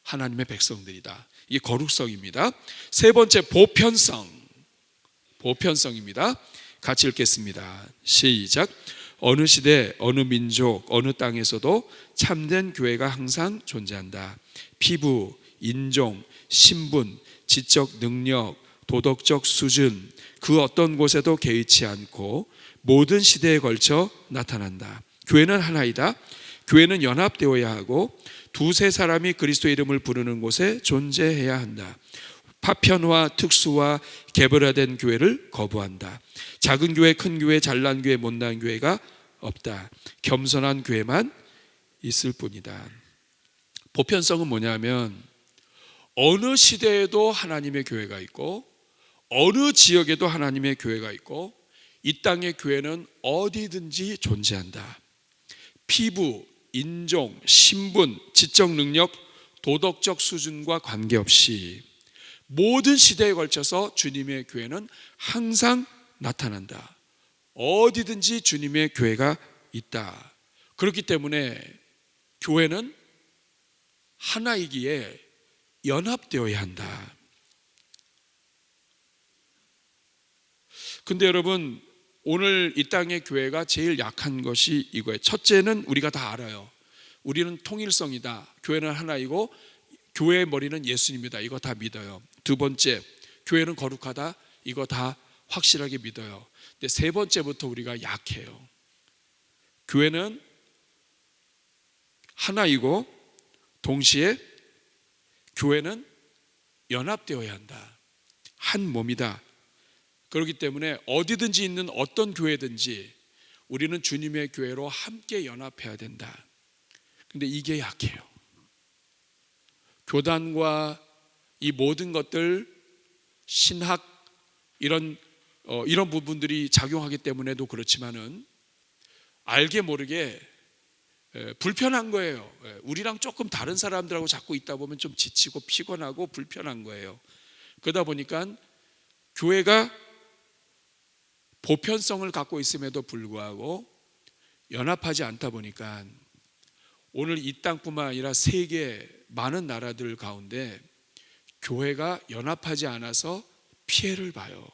하나님의 백성들이다. 이게 거룩성입니다. 세 번째, 보편성입니다. 같이 읽겠습니다. 시작. 어느 시대, 어느 민족, 어느 땅에서도 참된 교회가 항상 존재한다. 피부, 인종, 신분, 지적 능력, 도덕적 수준, 그 어떤 곳에도 개의치 않고 모든 시대에 걸쳐 나타난다. 교회는 하나이다. 교회는 연합되어야 하고 두세 사람이 그리스도의 이름을 부르는 곳에 존재해야 한다. 파편화, 특수화, 개별화된 교회를 거부한다. 작은 교회, 큰 교회, 잘난 교회, 못난 교회가 없다. 겸손한 교회만 있을 뿐이다. 보편성은 뭐냐면 어느 시대에도 하나님의 교회가 있고 어느 지역에도 하나님의 교회가 있고 이 땅의 교회는 어디든지 존재한다. 피부, 인종, 신분, 지적 능력, 도덕적 수준과 관계없이 모든 시대에 걸쳐서 주님의 교회는 항상 나타난다. 어디든지 주님의 교회가 있다. 그렇기 때문에 교회는 하나이기에 연합되어야 한다. 근데 여러분, 오늘 이 땅의 교회가 제일 약한 것이 이거예요. 첫째는 우리가 다 알아요. 우리는 통일성이다. 교회는 하나이고 교회의 머리는 예수님이다. 이거 다 믿어요. 두 번째, 교회는 거룩하다. 이거 다 확실하게 믿어요. 근데 세 번째부터 우리가 약해요. 교회는 하나이고 동시에 교회는 연합되어야 한다. 한 몸이다. 그렇기 때문에 어디든지 있는 어떤 교회든지 우리는 주님의 교회로 함께 연합해야 된다. 근데 이게 약해요. 교단과 이 모든 것들, 신학 이런 부분들이 작용하기 때문에도 그렇지만은 알게 모르게 불편한 거예요. 우리랑 조금 다른 사람들하고 자꾸 있다 보면 좀 지치고 피곤하고 불편한 거예요. 그러다 보니까 교회가 보편성을 갖고 있음에도 불구하고 연합하지 않다 보니까 오늘 이 땅뿐만 아니라 세계 많은 나라들 가운데 교회가 연합하지 않아서 피해를 봐요.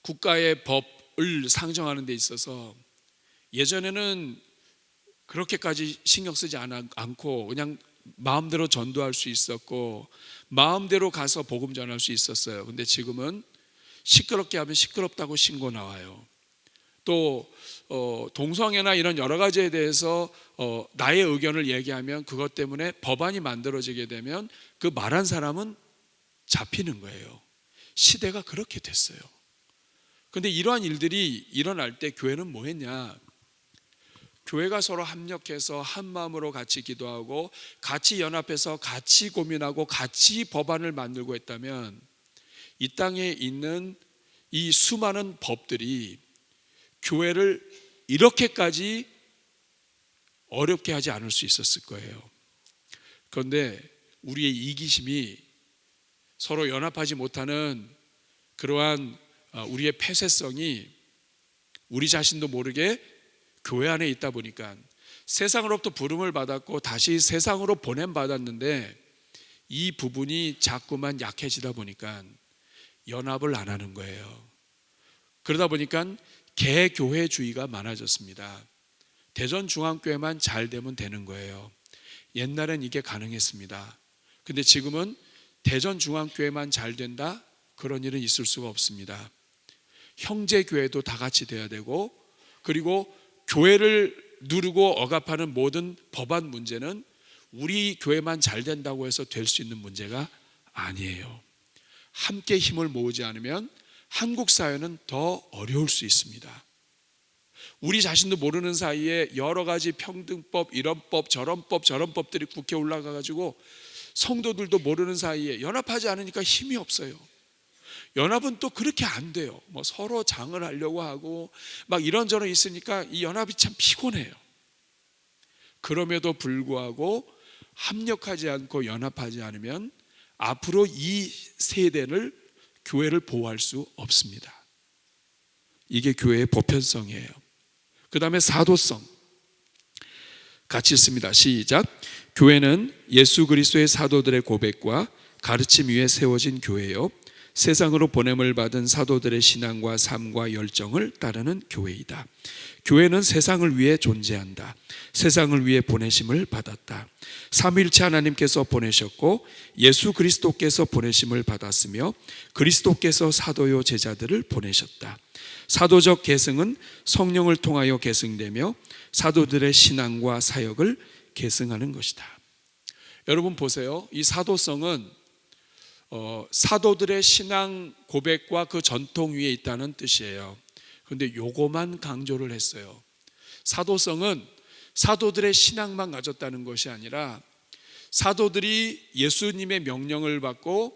국가의 법을 상정하는 데 있어서 예전에는 그렇게까지 신경 쓰지 않고 그냥 마음대로 전도할 수 있었고 마음대로 가서 복음 전할 수 있었어요. 근데 지금은 시끄럽게 하면 시끄럽다고 신고 나와요. 또 동성애나 이런 여러 가지에 대해서 나의 의견을 얘기하면 그것 때문에 법안이 만들어지게 되면 그 말한 사람은 잡히는 거예요. 시대가 그렇게 됐어요. 그런데 이러한 일들이 일어날 때 교회는 뭐 했냐? 교회가 서로 합력해서 한 마음으로 같이 기도하고 같이 연합해서 같이 고민하고 같이 법안을 만들고 했다면 이 땅에 있는 이 수많은 법들이 교회를 이렇게까지 어렵게 하지 않을 수 있었을 거예요. 그런데 우리의 이기심이 서로 연합하지 못하는 그러한 우리의 폐쇄성이 우리 자신도 모르게 교회 안에 있다 보니까 세상으로부터 부름을 받았고 다시 세상으로 보냄받았는데 이 부분이 자꾸만 약해지다 보니까 연합을 안 하는 거예요. 그러다 보니까 개교회주의가 많아졌습니다. 대전중앙교회만 잘 되면 되는 거예요. 옛날엔 이게 가능했습니다. 근데 지금은 대전중앙교회만 잘 된다? 그런 일은 있을 수가 없습니다. 형제교회도 다 같이 돼야 되고 그리고 교회를 누르고 억압하는 모든 법안 문제는 우리 교회만 잘 된다고 해서 될 수 있는 문제가 아니에요. 함께 힘을 모으지 않으면 한국 사회는 더 어려울 수 있습니다. 우리 자신도 모르는 사이에 여러 가지 평등법, 이런 법, 저런 법들이 국회에 올라가가지고 성도들도 모르는 사이에 연합하지 않으니까 힘이 없어요. 연합은 또 그렇게 안 돼요. 뭐 서로 장을 하려고 하고 막 이런저런 있으니까 이 연합이 참 피곤해요. 그럼에도 불구하고 합력하지 않고 연합하지 않으면 앞으로 이 세대를 교회를 보호할 수 없습니다. 이게 교회의 보편성이에요. 그 다음에 사도성 같이 읽습니다. 시작. 교회는 예수 그리스도의 사도들의 고백과 가르침 위에 세워진 교회요, 세상으로 보냄을 받은 사도들의 신앙과 삶과 열정을 따르는 교회이다. 교회는 세상을 위해 존재한다. 세상을 위해 보내심을 받았다. 삼위일체 하나님께서 보내셨고 예수 그리스도께서 보내심을 받았으며 그리스도께서 사도요 제자들을 보내셨다. 사도적 계승은 성령을 통하여 계승되며 사도들의 신앙과 사역을 계승하는 것이다. 여러분 보세요. 이 사도성은 사도들의 신앙 고백과 그 전통 위에 있다는 뜻이에요. 그런데 요거만 강조를 했어요. 사도성은 사도들의 신앙만 가졌다는 것이 아니라 사도들이 예수님의 명령을 받고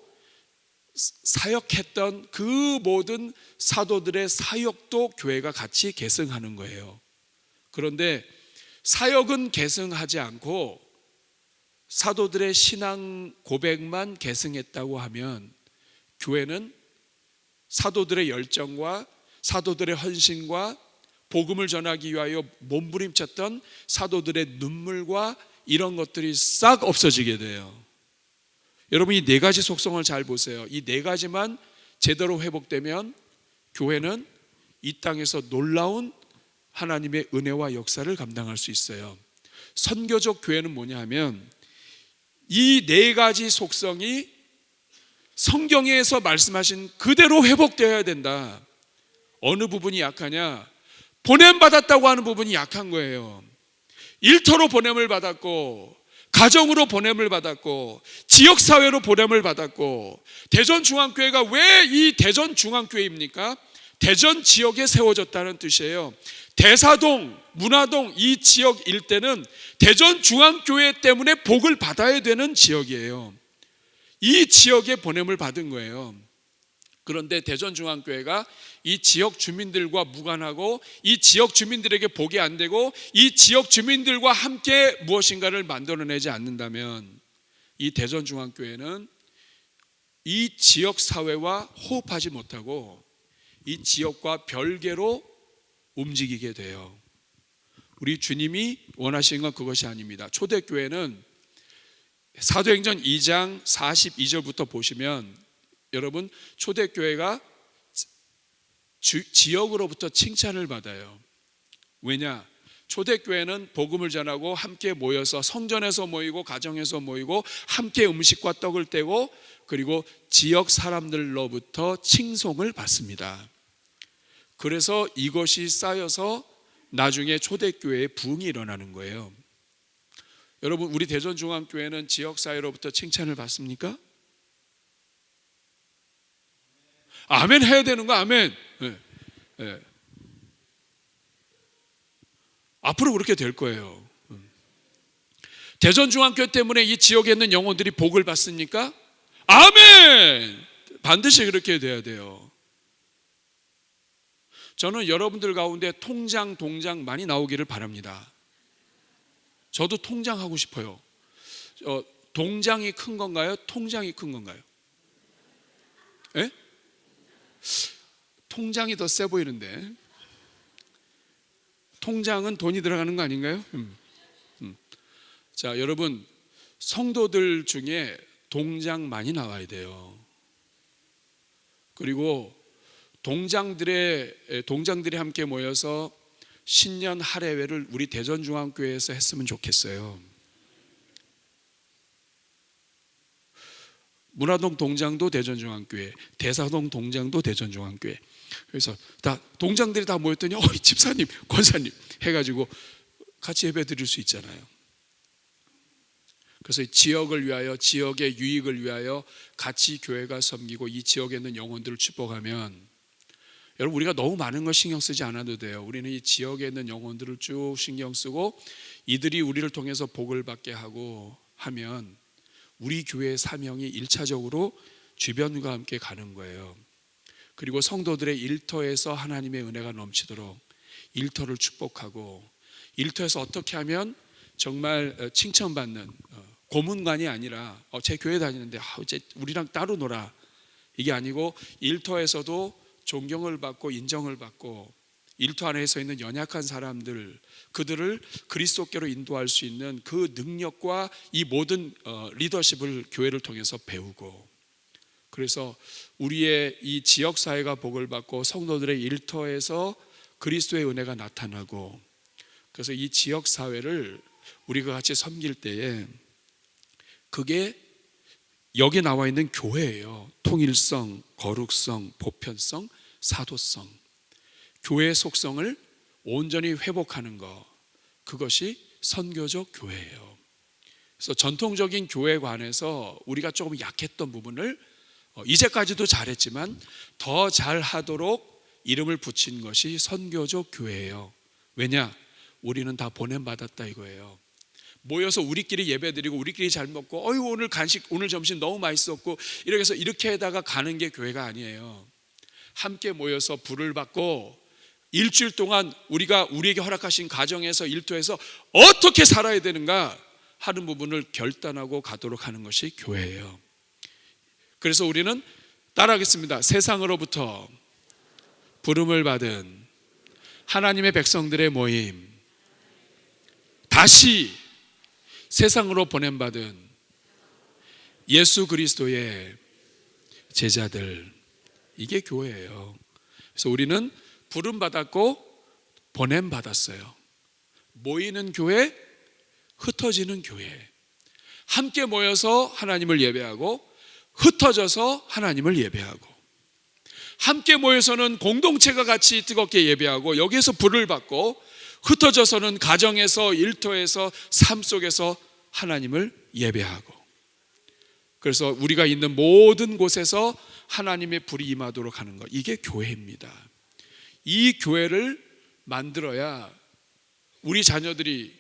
사역했던 그 모든 사도들의 사역도 교회가 같이 계승하는 거예요. 그런데 사역은 계승하지 않고 사도들의 신앙 고백만 계승했다고 하면 교회는 사도들의 열정과 사도들의 헌신과 복음을 전하기 위하여 몸부림쳤던 사도들의 눈물과 이런 것들이 싹 없어지게 돼요. 여러분 이 네 가지 속성을 잘 보세요. 이 네 가지만 제대로 회복되면 교회는 이 땅에서 놀라운 하나님의 은혜와 역사를 감당할 수 있어요. 선교적 교회는 뭐냐 하면 이 네 가지 속성이 성경에서 말씀하신 그대로 회복되어야 된다. 어느 부분이 약하냐? 보냄받았다고 하는 부분이 약한 거예요. 일터로 보냄을 받았고 가정으로 보냄을 받았고 지역사회로 보냄을 받았고 대전중앙교회가 왜 이 대전중앙교회입니까? 대전 지역에 세워졌다는 뜻이에요. 대사동, 문화동 이 지역 일대는 대전중앙교회 때문에 복을 받아야 되는 지역이에요. 이 지역에 보냄을 받은 거예요. 그런데 대전중앙교회가 이 지역 주민들과 무관하고 이 지역 주민들에게 복이 안 되고 이 지역 주민들과 함께 무엇인가를 만들어내지 않는다면 이 대전중앙교회는 이 지역 사회와 호흡하지 못하고 이 지역과 별개로 움직이게 돼요. 우리 주님이 원하시는 건 그것이 아닙니다. 초대교회는 사도행전 2장 42절부터 보시면 여러분 초대교회가 지역으로부터 칭찬을 받아요. 왜냐? 초대교회는 복음을 전하고 함께 모여서 성전에서 모이고 가정에서 모이고 함께 음식과 떡을 떼고 그리고 지역 사람들로부터 칭송을 받습니다. 그래서 이것이 쌓여서 나중에 초대교회의 부흥이 일어나는 거예요. 여러분 우리 대전중앙교회는 지역사회로부터 칭찬을 받습니까? 아멘 해야 되는 거 아멘. 네. 네. 앞으로 그렇게 될 거예요. 대전중앙교회 때문에 이 지역에 있는 영혼들이 복을 받습니까? 아멘. 반드시 그렇게 돼야 돼요. 저는 여러분들 가운데 통장, 동장 많이 나오기를 바랍니다. 저도 통장하고 싶어요. 동장이 큰 건가요? 통장이 큰 건가요? 예? 통장이 더 세 보이는데 통장은 돈이 들어가는 거 아닌가요? 자, 여러분 성도들 중에 동장 많이 나와야 돼요. 그리고 동장들이 함께 모여서 신년 할애회를 우리 대전중앙교회에서 했으면 좋겠어요. 문화동 동장도 대전중앙교회, 대사동 동장도 대전중앙교회. 그래서 다 동장들이 다 모였더니 집사님, 권사님 해가지고 같이 예배 드릴 수 있잖아요. 그래서 지역을 위하여, 지역의 유익을 위하여 같이 교회가 섬기고 이 지역에 있는 영혼들을 축복하면, 여러분 우리가 너무 많은 걸 신경 쓰지 않아도 돼요. 우리는 이 지역에 있는 영혼들을 쭉 신경 쓰고 이들이 우리를 통해서 복을 받게 하고 하면 우리 교회의 사명이 1차적으로 주변과 함께 가는 거예요. 그리고 성도들의 일터에서 하나님의 은혜가 넘치도록 일터를 축복하고, 일터에서 어떻게 하면 정말 칭찬받는, 고문관이 아니라 제 교회 다니는데 이제 우리랑 따로 놀아, 이게 아니고 일터에서도 존경을 받고 인정을 받고, 일터 안에 서 있는 연약한 사람들, 그들을 그리스도께로 인도할 수 있는 그 능력과 이 모든 리더십을 교회를 통해서 배우고, 그래서 우리의 이 지역사회가 복을 받고 성도들의 일터에서 그리스도의 은혜가 나타나고, 그래서 이 지역사회를 우리가 같이 섬길 때에 그게 여기 나와 있는 교회예요. 통일성, 거룩성, 보편성, 사도성, 교회의 속성을 온전히 회복하는 것, 그것이 선교적 교회예요. 그래서 전통적인 교회에 관해서 우리가 조금 약했던 부분을 이제까지도 잘했지만 더 잘하도록 이름을 붙인 것이 선교적 교회예요. 왜냐? 우리는 다 보냄받았다 이거예요. 모여서 우리끼리 예배드리고 우리끼리 잘 먹고 오늘 간식, 오늘 점심 너무 맛있었고 이렇게 해서 이렇게 해다가 가는 게 교회가 아니에요. 함께 모여서 불을 받고 일주일 동안 우리에게 허락하신 가정에서, 일터에서 어떻게 살아야 되는가 하는 부분을 결단하고 가도록 하는 것이 교회예요. 그래서 우리는 따라하겠습니다. 세상으로부터 부름을 받은 하나님의 백성들의 모임, 다시 세상으로 보냄받은 예수 그리스도의 제자들, 이게 교회예요. 그래서 우리는 부름받았고 보냄받았어요. 모이는 교회, 흩어지는 교회, 함께 모여서 하나님을 예배하고 흩어져서 하나님을 예배하고, 함께 모여서는 공동체가 같이 뜨겁게 예배하고 여기에서 불을 받고, 흩어져서는 가정에서, 일터에서, 삶 속에서 하나님을 예배하고, 그래서 우리가 있는 모든 곳에서 하나님의 불이 임하도록 하는 것, 이게 교회입니다. 이 교회를 만들어야 우리 자녀들이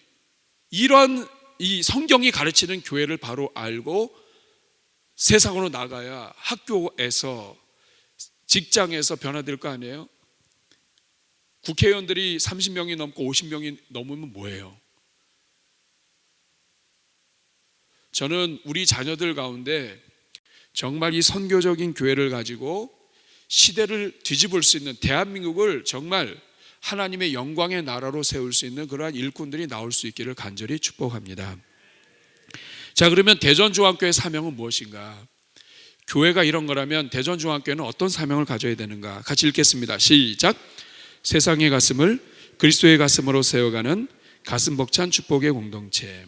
이런 이 성경이 가르치는 교회를 바로 알고 세상으로 나가야 학교에서, 직장에서 변화될 거 아니에요? 국회의원들이 30명이 넘고 50명이 넘으면 뭐예요? 저는 우리 자녀들 가운데 정말 이 선교적인 교회를 가지고 시대를 뒤집을 수 있는, 대한민국을 정말 하나님의 영광의 나라로 세울 수 있는 그러한 일꾼들이 나올 수 있기를 간절히 축복합니다. 자, 그러면 대전중앙교회 사명은 무엇인가? 교회가 이런 거라면 대전중앙교회는 어떤 사명을 가져야 되는가? 같이 읽겠습니다. 시작. 세상의 가슴을 그리스도의 가슴으로 세워가는 가슴 벅찬 축복의 공동체.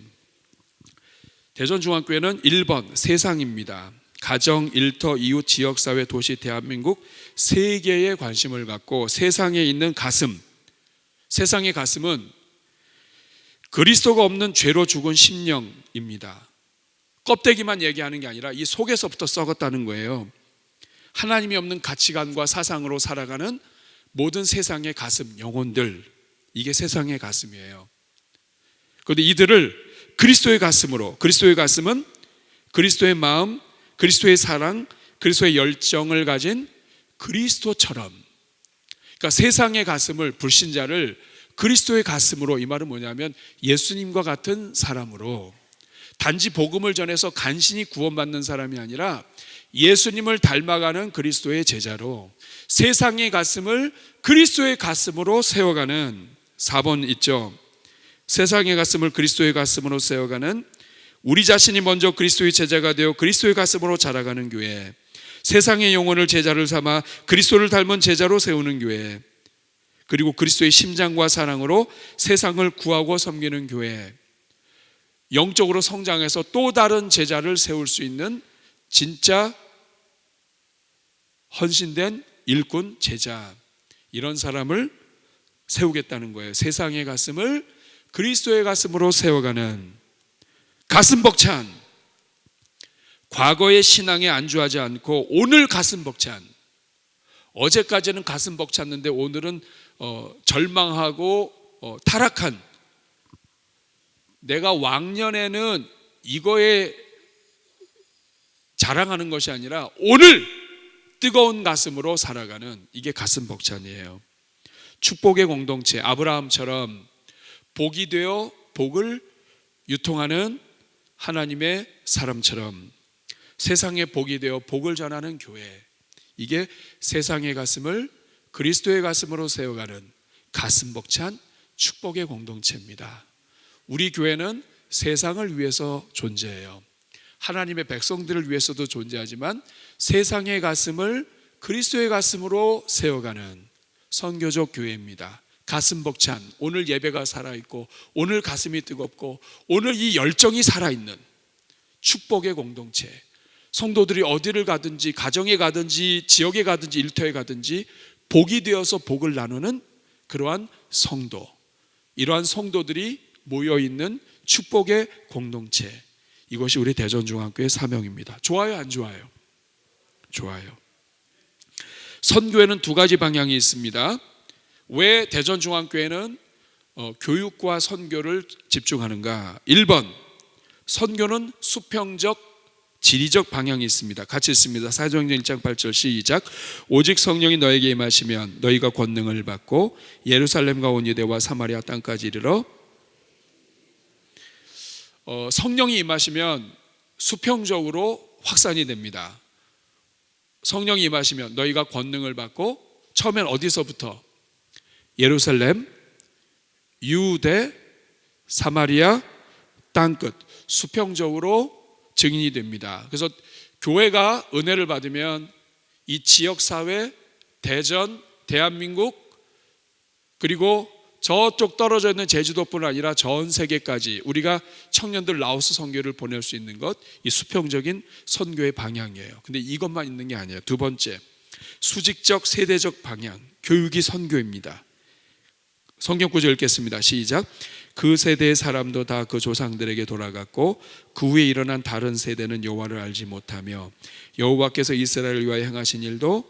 대전중앙교회는 1번 세상입니다. 가정, 일터, 이웃, 지역사회, 도시, 대한민국 세 개의 관심을 갖고 세상에 있는 가슴, 세상의 가슴은 그리스도가 없는 죄로 죽은 심령입니다. 껍데기만 얘기하는 게 아니라 이 속에서부터 썩었다는 거예요. 하나님이 없는 가치관과 사상으로 살아가는 모든 세상의 가슴, 영혼들, 이게 세상의 가슴이에요. 그런데 이들을 그리스도의 가슴으로, 그리스도의 가슴은 그리스도의 마음, 그리스도의 사랑, 그리스도의 열정을 가진 그리스도처럼, 그러니까 세상의 가슴을, 불신자를 그리스도의 가슴으로, 이 말은 뭐냐면 예수님과 같은 사람으로, 단지 복음을 전해서 간신히 구원받는 사람이 아니라 예수님을 닮아가는 그리스도의 제자로 세상의 가슴을 그리스도의 가슴으로 세워가는, 4번 있죠. 세상의 가슴을 그리스도의 가슴으로 세워가는, 우리 자신이 먼저 그리스도의 제자가 되어 그리스도의 가슴으로 자라가는 교회, 세상의 영혼을 제자를 삼아 그리스도를 닮은 제자로 세우는 교회, 그리고 그리스도의 심장과 사랑으로 세상을 구하고 섬기는 교회, 영적으로 성장해서 또 다른 제자를 세울 수 있는 진짜 헌신된 일꾼, 제자, 이런 사람을 세우겠다는 거예요. 세상의 가슴을 그리스도의 가슴으로 세워가는 가슴 벅찬, 과거의 신앙에 안주하지 않고 오늘 가슴 벅찬, 어제까지는 가슴 벅찼는데 오늘은 절망하고 타락한, 내가 왕년에는 이거에 자랑하는 것이 아니라 오늘 뜨거운 가슴으로 살아가는, 이게 가슴 벅찬이에요. 축복의 공동체, 아브라함처럼 복이 되어 복을 유통하는 하나님의 사람처럼 세상의 복이 되어 복을 전하는 교회, 이게 세상의 가슴을 그리스도의 가슴으로 세워가는 가슴 벅찬 축복의 공동체입니다. 우리 교회는 세상을 위해서 존재해요. 하나님의 백성들을 위해서도 존재하지만 세상의 가슴을 그리스도의 가슴으로 세워가는 선교적 교회입니다. 가슴 벅찬, 오늘 예배가 살아있고 오늘 가슴이 뜨겁고 오늘 이 열정이 살아있는 축복의 공동체, 성도들이 어디를 가든지, 가정에 가든지, 지역에 가든지, 일터에 가든지 복이 되어서 복을 나누는 그러한 성도, 이러한 성도들이 모여있는 축복의 공동체, 이것이 우리 대전중앙교회의 사명입니다. 좋아요, 안 좋아요? 좋아요. 선교에는 두 가지 방향이 있습니다. 왜 대전중앙교회는 교육과 선교를 집중하는가? 1번, 선교는 수평적 지리적 방향이 있습니다. 같이 읽습니다. 사도행전 1장 8절 시작. 오직 성령이 너에게 임하시면 너희가 권능을 받고 예루살렘과 온 유대와 사마리아 땅까지 이르러. 성령이 임하시면 수평적으로 확산이 됩니다. 성령이 임하시면 너희가 권능을 받고, 처음엔 어디서부터? 예루살렘, 유대, 사마리아 땅끝, 수평적으로 증인이 됩니다. 그래서 교회가 은혜를 받으면 이 지역사회, 대전, 대한민국, 그리고 저쪽 떨어져 있는 제주도뿐 아니라 전 세계까지 우리가 청년들 라오스 선교를 보낼 수 있는 것, 이 수평적인 선교의 방향이에요. 근데 이것만 있는 게 아니에요. 두 번째, 수직적 세대적 방향, 교육이 선교입니다. 성경 구절 읽겠습니다. 시작. 그 세대의 사람도 다 그 조상들에게 돌아갔고 그 후에 일어난 다른 세대는 여호와를 알지 못하며 여호와께서 이스라엘을 위하여 행하신 일도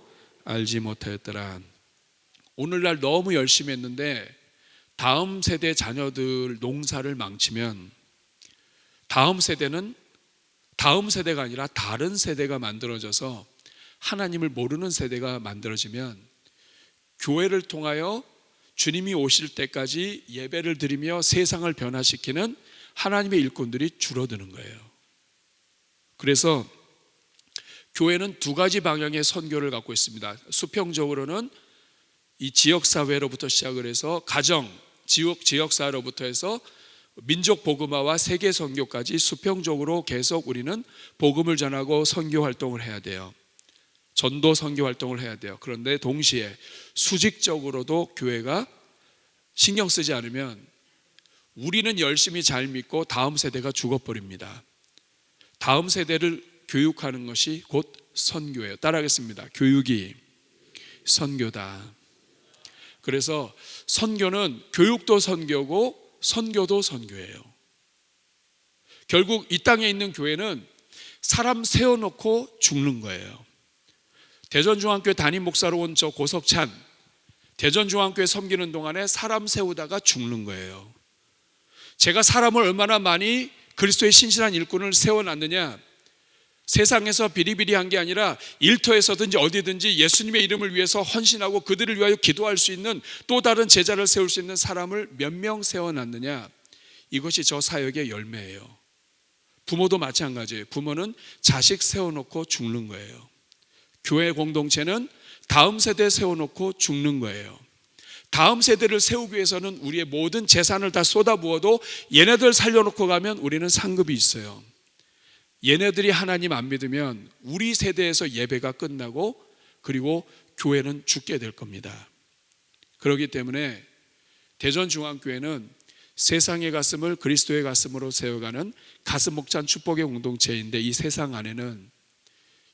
알지 못하였더라. 오늘날 너무 열심히 했는데 다음 세대 자녀들 농사를 망치면 다음 세대는 다음 세대가 아니라 다른 세대가 만들어져서 하나님을 모르는 세대가 만들어지면 교회를 통하여 주님이 오실 때까지 예배를 드리며 세상을 변화시키는 하나님의 일꾼들이 줄어드는 거예요. 그래서 교회는 두 가지 방향의 선교를 갖고 있습니다. 수평적으로는 이 지역사회로부터 시작을 해서 가정, 지역사회로부터 해서 민족 복음화와 세계 선교까지 수평적으로 계속 우리는 복음을 전하고 선교 활동을 해야 돼요. 전도 선교 활동을 해야 돼요. 그런데 동시에 수직적으로도 교회가 신경 쓰지 않으면 우리는 열심히 잘 믿고 다음 세대가 죽어버립니다. 다음 세대를 교육하는 것이 곧 선교예요. 따라하겠습니다. 교육이 선교다. 그래서 선교는 교육도 선교고 선교도 선교예요. 결국 이 땅에 있는 교회는 사람 세워놓고 죽는 거예요. 대전중앙교회 담임 목사로 온 저 고석찬, 대전중앙교회 섬기는 동안에 사람 세우다가 죽는 거예요. 제가 사람을 얼마나 많이 그리스도의 신실한 일꾼을 세워놨느냐, 세상에서 비리비리한 게 아니라 일터에서든지 어디든지 예수님의 이름을 위해서 헌신하고 그들을 위하여 기도할 수 있는 또 다른 제자를 세울 수 있는 사람을 몇 명 세워놨느냐, 이것이 저 사역의 열매예요. 부모도 마찬가지예요. 부모는 자식 세워놓고 죽는 거예요. 교회 공동체는 다음 세대 세워놓고 죽는 거예요. 다음 세대를 세우기 위해서는 우리의 모든 재산을 다 쏟아부어도 얘네들 살려놓고 가면 우리는 상급이 있어요. 얘네들이 하나님 안 믿으면 우리 세대에서 예배가 끝나고 그리고 교회는 죽게 될 겁니다. 그렇기 때문에 대전중앙교회는 세상의 가슴을 그리스도의 가슴으로 세워가는 가슴 벅찬 축복의 공동체인데, 이 세상 안에는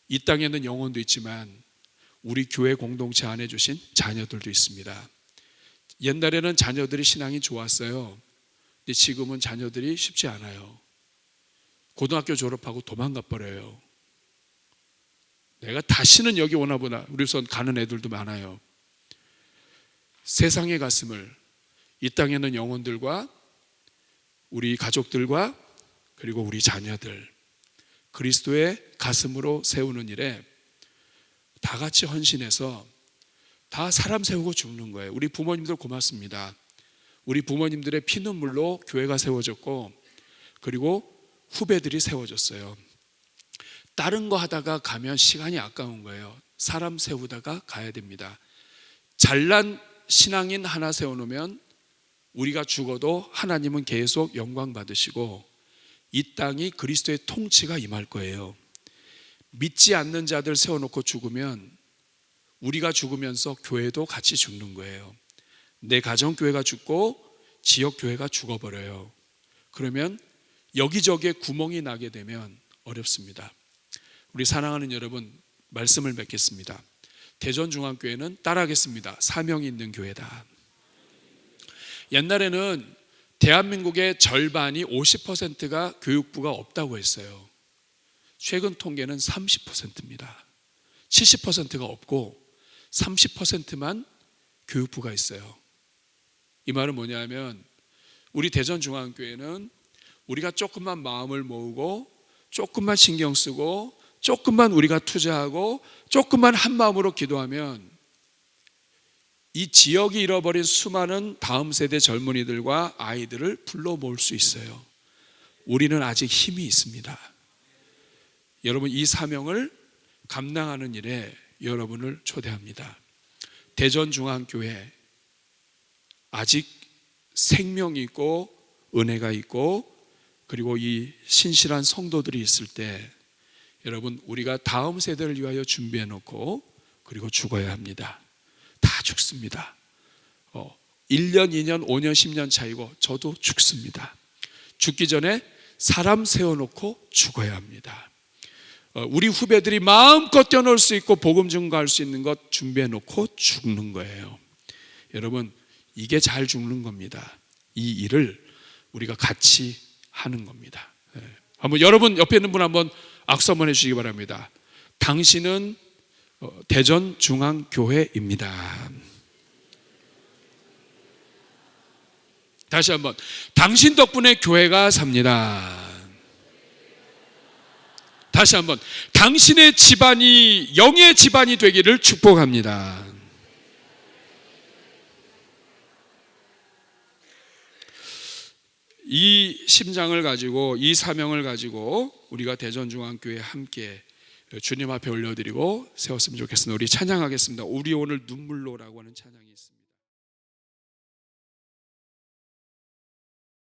이 땅에는 영혼도 있지만 우리 교회 공동체 안에 주신 자녀들도 있습니다. 옛날에는 자녀들이 신앙이 좋았어요. 근데 지금은 자녀들이 쉽지 않아요. 고등학교 졸업하고 도망가 버려요. 내가 다시는 여기 오나 보다. 우리 우선 가는 애들도 많아요. 세상의 가슴을 이 땅에 있는 영혼들과 우리 가족들과 그리고 우리 자녀들 그리스도의 가슴으로 세우는 일에 다 같이 헌신해서 다 사람 세우고 죽는 거예요. 우리 부모님들 고맙습니다. 우리 부모님들의 피눈물로 교회가 세워졌고 그리고 후배들이 세워졌어요. 다른 거 하다가 가면 시간이 아까운 거예요. 사람 세우다가 가야 됩니다. 잘난 신앙인 하나 세워놓으면 우리가 죽어도 하나님은 계속 영광 받으시고 이 땅이 그리스도의 통치가 임할 거예요. 믿지 않는 자들 세워놓고 죽으면 우리가 죽으면서 교회도 같이 죽는 거예요. 내 가정교회가 죽고 지역교회가 죽어버려요. 그러면 여기저기에 구멍이 나게 되면 어렵습니다. 우리 사랑하는 여러분, 말씀을 맺겠습니다. 대전중앙교회는 따라하겠습니다. 사명이 있는 교회다. 옛날에는 대한민국의 절반이 50%가 교육부가 없다고 했어요. 최근 통계는 30%입니다. 70%가 없고 30%만 교육부가 있어요. 이 말은 뭐냐면 우리 대전중앙교회는 우리가 조금만 마음을 모으고 조금만 신경 쓰고 조금만 우리가 투자하고 조금만 한 마음으로 기도하면 이 지역이 잃어버린 수많은 다음 세대 젊은이들과 아이들을 불러 모을 수 있어요. 우리는 아직 힘이 있습니다. 여러분, 이 사명을 감당하는 일에 여러분을 초대합니다. 대전중앙교회 아직 생명이 있고 은혜가 있고 그리고 이 신실한 성도들이 있을 때 여러분, 우리가 다음 세대를 위하여 준비해 놓고 그리고 죽어야 합니다. 다 죽습니다. 1년, 2년, 5년, 10년 차이고 저도 죽습니다. 죽기 전에 사람 세워놓고 죽어야 합니다. 우리 후배들이 마음껏 뛰어놀 수 있고 복음 증거할 수 있는 것 준비해 놓고 죽는 거예요. 여러분, 이게 잘 죽는 겁니다. 이 일을 우리가 같이 하는 겁니다. 한번 여러분 옆에 있는 분 한번 악수 한번 해주시기 바랍니다. 당신은 대전중앙교회입니다. 다시 한번, 당신 덕분에 교회가 삽니다. 다시 한번, 당신의 집안이 영의 집안이 되기를 축복합니다. 이 심장을 가지고 이 사명을 가지고 우리가 대전중앙교회에 함께 주님 앞에 올려드리고 세웠으면 좋겠습니다. 우리 찬양하겠습니다. 우리 오늘 눈물로라고 하는 찬양이 있습니다.